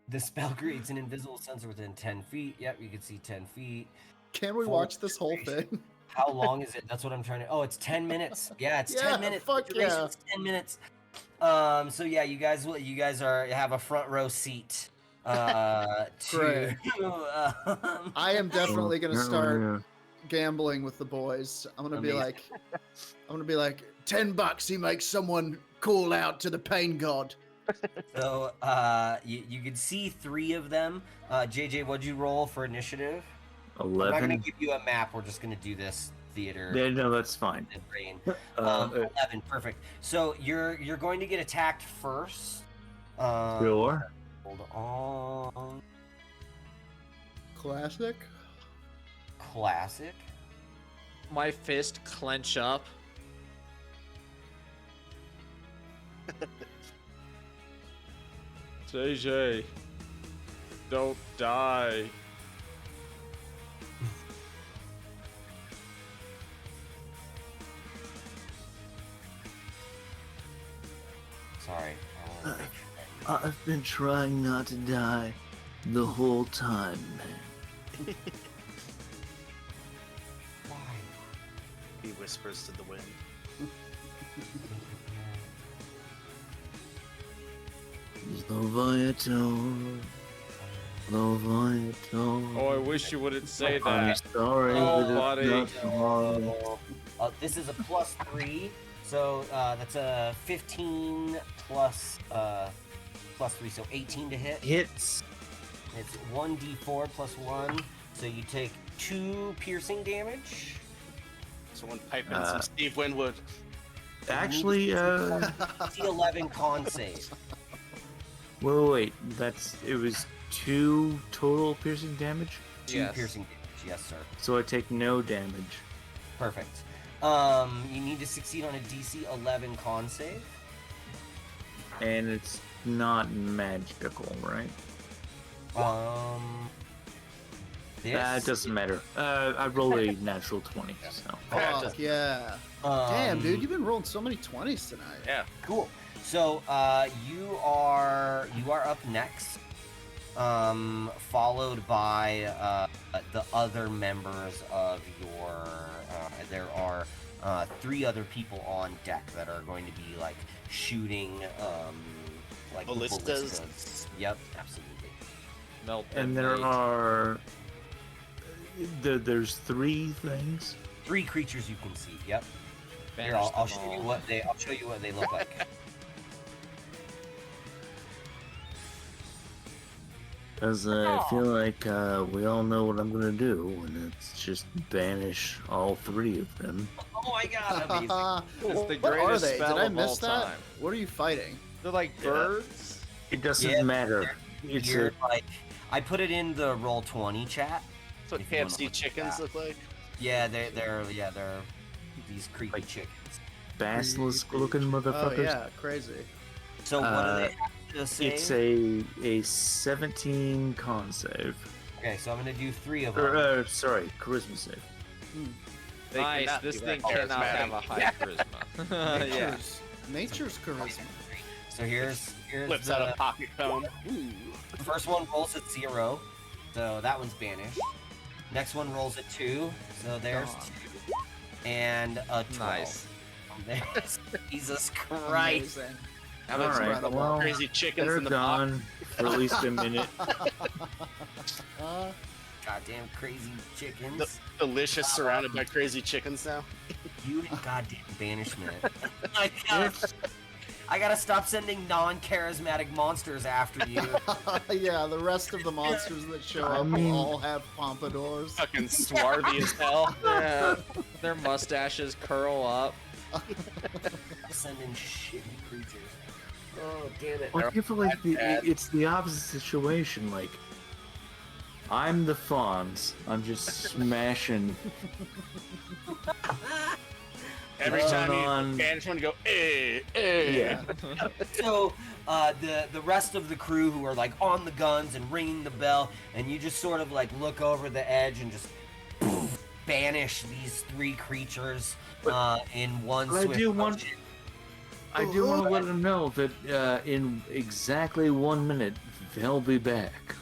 The spell creates an invisible sensor within 10 feet. Yep, you can see 10 feet. Can we watch this whole thing? How long is it? That's what I'm trying to. Oh, it's 10 minutes. Yeah, it's 10 minutes. Fuck yeah. It's 10 minutes. So yeah, you guys have a front row seat. Great. I am definitely gonna start gambling with the boys. I'm gonna be like, $10. He makes someone call out to the pain god. So you can see 3 of them. JJ, what'd you roll for initiative? 11. I'm not gonna give you a map. We're just gonna do this theater. Yeah, no, that's fine. 11, perfect. So you're going to get attacked first. Sure. Hold on. Classic. My fist clench up. JJ, don't die. Sorry. I've been trying not to die the whole time, man. Why? He whispers to the wind. Oh, I wish you wouldn't say that. I'm sorry, Oh, but buddy. it's not wrong. This is a +3, so that's a 15 plus 3, so 18 to hit. Hits. It's 1d4 plus 1, so you take 2 piercing damage. Someone pipe in some Steve Winwood. Actually, C11 con save. wait. It was 2 total piercing damage? 2 Yes. piercing damage, yes, sir. So I take no damage. Perfect. You need to succeed on a DC 11 con save. And it's not magical, right? That doesn't matter. I rolled a natural 20, so. Fuck yeah. Damn, dude, you've been rolling so many 20s tonight. Yeah. Cool. So you are up next, followed by the other members of your. There are 3 other people on deck that are going to be like shooting like Ballistas. Yep, absolutely. Melt And them, there mate. are. There's 3 things. 3 creatures you can see. Yep. Here, Banish I'll them show you all. what they. I'll show you what they look like. Because I feel like we all know what I'm going to do, and it's just banish all 3 of them. Oh my god, amazing. It's the What are greatest they? spell Did I of all miss that? time. What are you fighting? They're like birds. It doesn't Yeah, matter. It's You're like, I put it in the roll 20 chat. That's what If you wanna KFC look at chickens that. look like. Yeah, they're these creepy chickens. basilisk-looking motherfuckers. Oh yeah, crazy. So what do they have to say? It's a 17 con save. Okay, so I'm gonna do 3 of them. Or, sorry, charisma save. They Nice. cannot This be thing that cannot have a charismatic. high charisma. Yeah. Nature's charisma. So here's Flips the out a pocket cone. first one rolls at 0, so that one's banished. Next one rolls a 2, so there's God. 2. And a 12. Nice. There's, Jesus Christ. Amazing. How about All right, incredible. well, crazy chickens they're in the box? gone for at least a minute. Goddamn crazy chickens. Delicious, surrounded by crazy chickens now. You and goddamn banishment. I gotta stop sending non-charismatic monsters after you. Yeah, the rest of the monsters that show up will all have pompadours. Fucking swarthy as hell. Yeah, their mustaches curl up. Sending shitty creatures. Oh, damn it. Well, I feel like it's the opposite situation. Like, I'm the Fonz. I'm just smashing. Every time you banish one, you go, Yeah. So, the rest of the crew who are like on the guns and ringing the bell, and you just sort of like look over the edge and just banish these 3 creatures in one But swift I do want motion. to let them know that in exactly 1 minute they'll be back.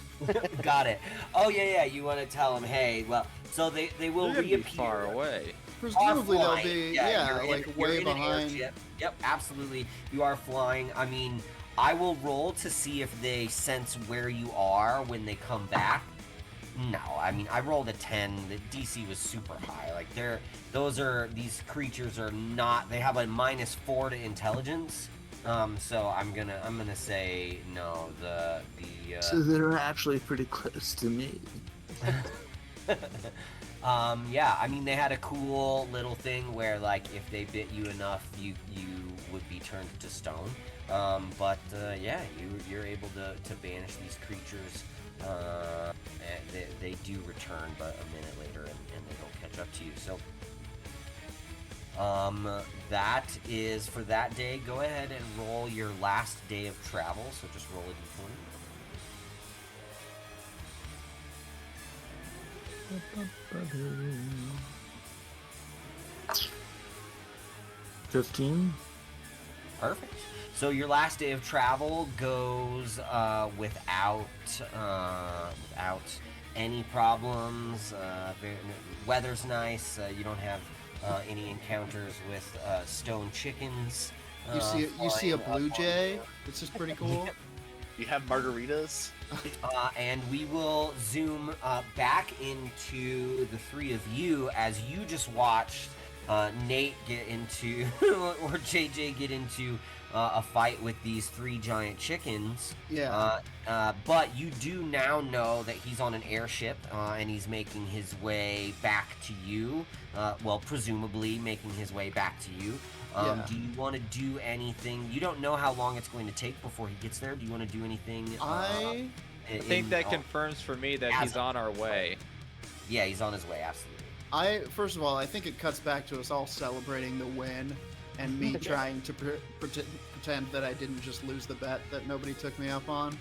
Got it. Oh yeah. You want to tell them, hey, well, so they will They're gonna be reappear. far away. Presumably they'll flying. be, you're like you're way in an behind. airship. Yep, absolutely. You are flying. I mean, I will roll to see if they sense where you are when they come back. No, I mean, I rolled a 10. The DC was super high. Like these creatures are not. They have a -4 to intelligence. So I'm gonna say no. So they're actually pretty close to me. Yeah, I mean, they had a cool little thing where, like, if they bit you enough, you would be turned to stone. But yeah, you're able to banish these creatures. And they do return, but a minute later, and they don't catch up to you. So, that is for that day. Go ahead and roll your last day of travel. So just roll a d20. 15. Perfect. So your last day of travel goes without any problems. Weather's nice. You don't have any encounters with stone chickens. You see a flying blue up jay. on It's just pretty cool. You have margaritas? and we will zoom back into the 3 of you as you just watched Nate get into, or JJ get into a fight with these 3 giant chickens. Yeah. But you do now know that he's on an airship and he's making his way back to you. Well, presumably making his way back to you. Yeah. Do you want to do anything? You don't know how long it's going to take before he gets there. Do you want to do anything? I think that confirms for me that he's on our way. Yeah, he's on his way, absolutely. First of all, I think it cuts back to us all celebrating the win, and me trying to pretend that I didn't just lose the bet that nobody took me up on.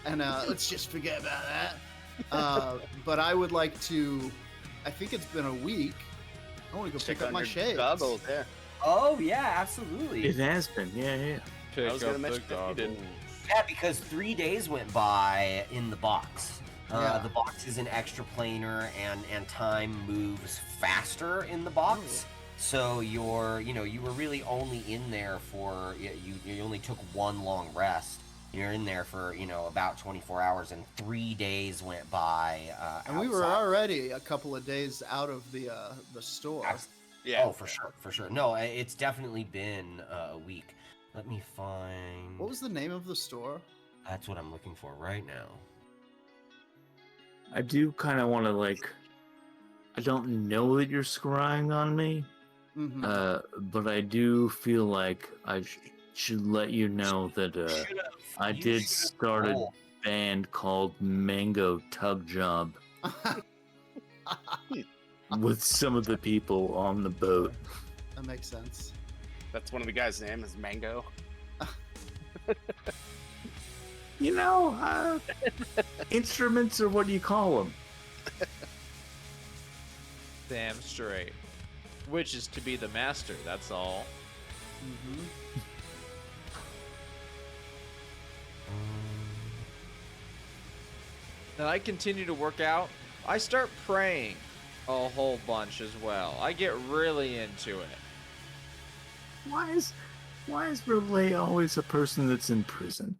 And let's just forget about that. But I would like to. I think it's been a week. I want to go pick up my shades. Goggles, yeah. Oh yeah, absolutely. It has been, yeah. Pick I was gonna up mention the that you didn't. goggles. Yeah, because 3 days went by in the box. Yeah. The box is an extra planar, and time moves faster in the box. So you were really only in there for you only took 1 long rest. You're in there for about 24 hours, and 3 days went by. And we were outside. already a couple of days out of the store. Yeah. Oh, for sure. No, it's definitely been a week. Let me find. What was the name of the store? That's what I'm looking for right now. I do kind of want to, I don't know that you're scrying on me, but I do feel like I should let you know that I did start a band called Mango Tug Job with some of the people on the boat. That makes sense. That's one of the guys' name is Mango. Instruments, or what do you call them? Damn straight. Which is to be the master, that's all. and I continue to work out, I start praying a whole bunch as well. I get really into it. Why is Relay always a person that's in prison?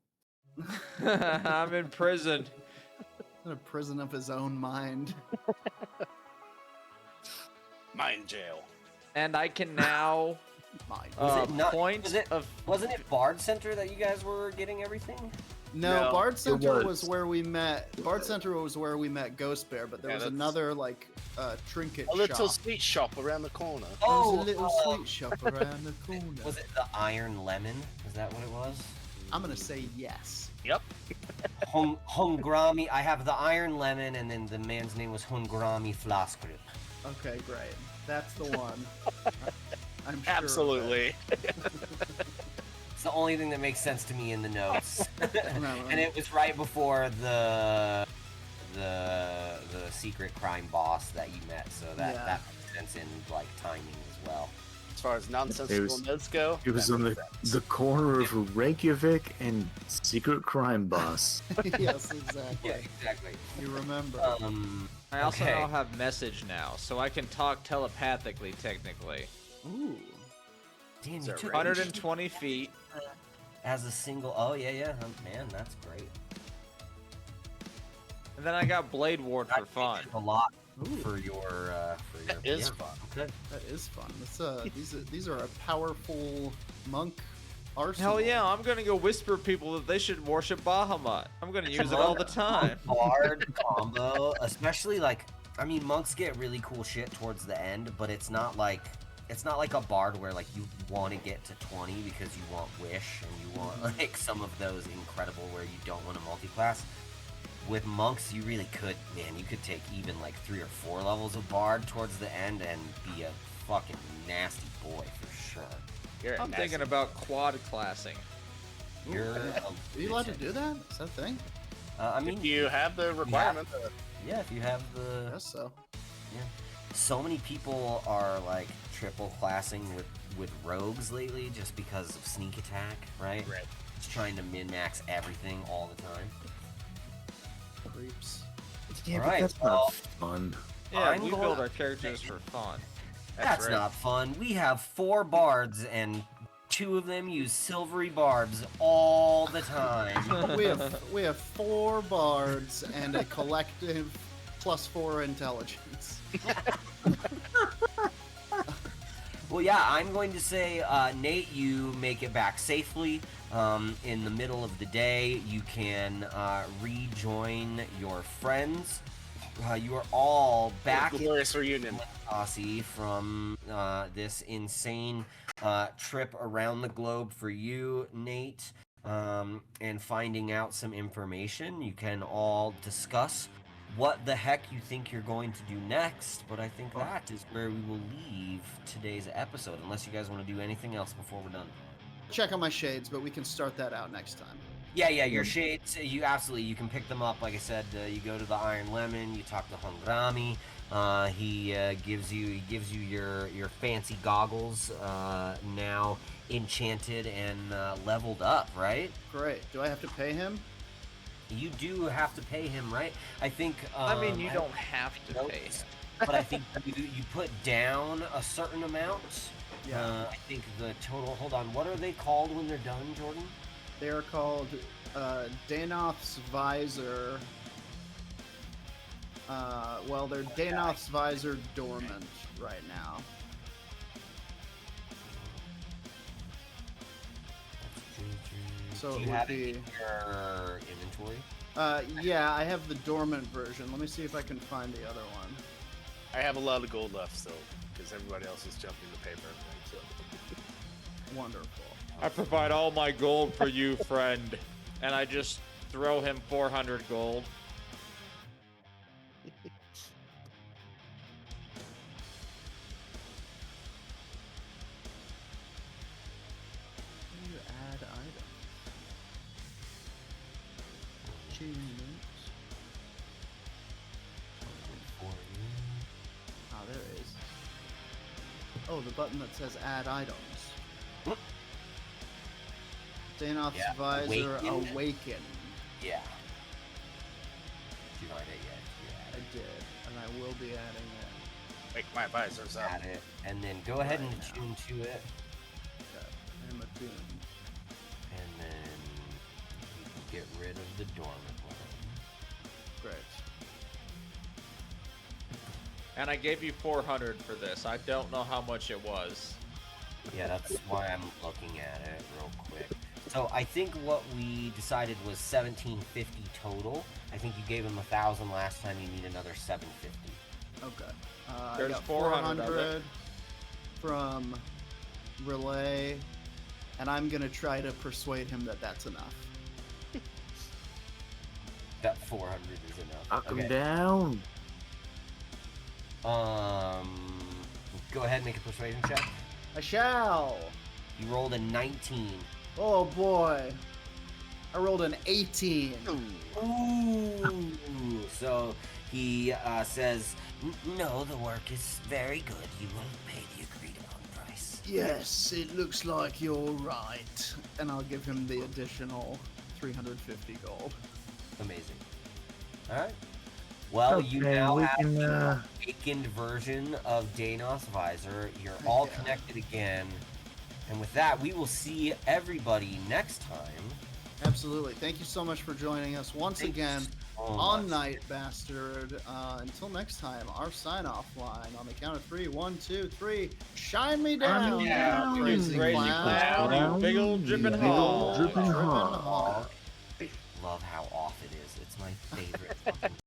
I'm in prison. In a prison of his own mind. Mind jail. And I can now Mind. Wasn't it Bard Center that you guys were getting everything? No, Bard Center was. was where we met. Bard Center was where we met Ghost Bear, but there was another like trinket A little shop. sweet shop around the corner. There was a little sweet shop around the corner. Was it the Iron Lemon? Is that what it was? I'm gonna say yes. Yep. Hungrami. I have the Iron Lemon, and then the man's name was Hungrami Flaskrip. Okay, great. That's the one. I'm sure. Absolutely. It's the only thing that makes sense to me in the notes. No. And it was right before the secret crime boss that you met, so that makes sense in like timing as well. As far as nonsensical notes go, It was on the corner of Reykjavik and Secret Crime Boss. Yes, exactly. Yeah, exactly. You remember. I also Okay. now have message now, so I can talk telepathically, technically. Ooh. Damn, you that took 120 feet. as a single. Oh yeah. Man, that's great. And then I got Blade Ward for fun. A lot Ooh. for your. That is yeah. fun. Okay. That is fun. These are a powerful monk arsenal. Hell yeah, I'm gonna go whisper people that they should worship Bahamut. I'm gonna use it all the time. Bard combo, especially like, I mean, monks get really cool shit towards the end, but it's not like a bard where like you want to get to 20 because you want wish and you want like some of those incredible where you don't want to multi-class. With monks, you really could, man, you could take even like 3 or 4 levels of bard towards the end and be a fucking nasty boy for sure. You're a I'm nasty- thinking about quad classing. You're Are you allowed to do that? Is that a thing? I mean, If you have the requirement. yeah, if you have the. I guess so. Yeah. So many people are like triple classing with rogues lately just because of sneak attack, right? Right. Just trying to min-max everything all the time. Creeps. Yeah, Alright, but that's well, not fun. Yeah, I'm we going- build our characters for fun. That's right. not fun. We have 4 bards and 2 of them use silvery barbs all the time. We have 4 bards and a collective +4 intelligence. Well, yeah, I'm going to say, Nate, you make it back safely. In the middle of the day, you can rejoin your friends. You are all back in Glorious reunion. Aussie from this insane trip around the globe for you, Nate, and finding out some information. You can all discuss what the heck you think you're going to do next, but I think that is where we will leave today's episode, unless you guys want to do anything else before we're done. Check on my shades, but we can start that out next time. Yeah, your shades, you can pick them up. Like I said, you go to the Iron Lemon, you talk to Hungrami. He gives you your fancy goggles, now enchanted and leveled up, right? Great. Do I have to pay him? You do have to pay him, right? I think. I mean, you don't have to pay him. But I think you put down a certain amount. Yeah. I think the total. Hold on. What are they called when they're done, Jordan? They are called Danoth's Visor. Well, they're Danoth's Visor dormant right now. So Do it you would have be. it in your inventory? Yeah, I have the dormant version. Let me see if I can find the other one. I have a lot of gold left, so because everybody else is jumping to pay for everything. So. Wonderful. I provide all my gold for you, friend. And I just throw him 400 gold. How do you add items? Achievements. Ah, there it is. Oh, the button that says add items. Danoth's Yeah, Visor Awaken. Awaken. Yeah. you find it yet? I did, and I will be adding it. Make my visors up. Add it, and then go ahead and Right now. attune to it, Okay, I'm attuned. and then you can get rid of the dormant one. Great. And I gave you 400 for this. I don't know how much it was. Yeah, that's why I'm looking at it real quick. So I think what we decided was 1750 total. I think you gave him 1,000 last time. You need another 750. Okay. There's I got 400 of it. from Relay, and I'm gonna try to persuade him that that's enough. That 400 is enough. Knock him Okay. down. Go ahead and make a persuasion check. I shall. You rolled a 19. Oh boy. I rolled an 18. Ooh. So he says, "No, the work is very good. You will pay the agreed upon price." Yes, it looks like you're right. And I'll give him the additional 350 gold. Amazing. All right. Well, you Okay, now we have can, the awakened version of Danos Visor. You're all Yeah. connected again. And with that, we will see everybody next time. Absolutely. Thank you so much for joining us once Thank you again so on much. Night Bastard. Until next time, our sign-off line on the count of 3. 1, 2, 3. Shine me down, Yeah, you you crazy crazy clown. clown, you big old dripping Big old hog. dripping Dripping hog. hog. Love how off it is. It's my favorite fucking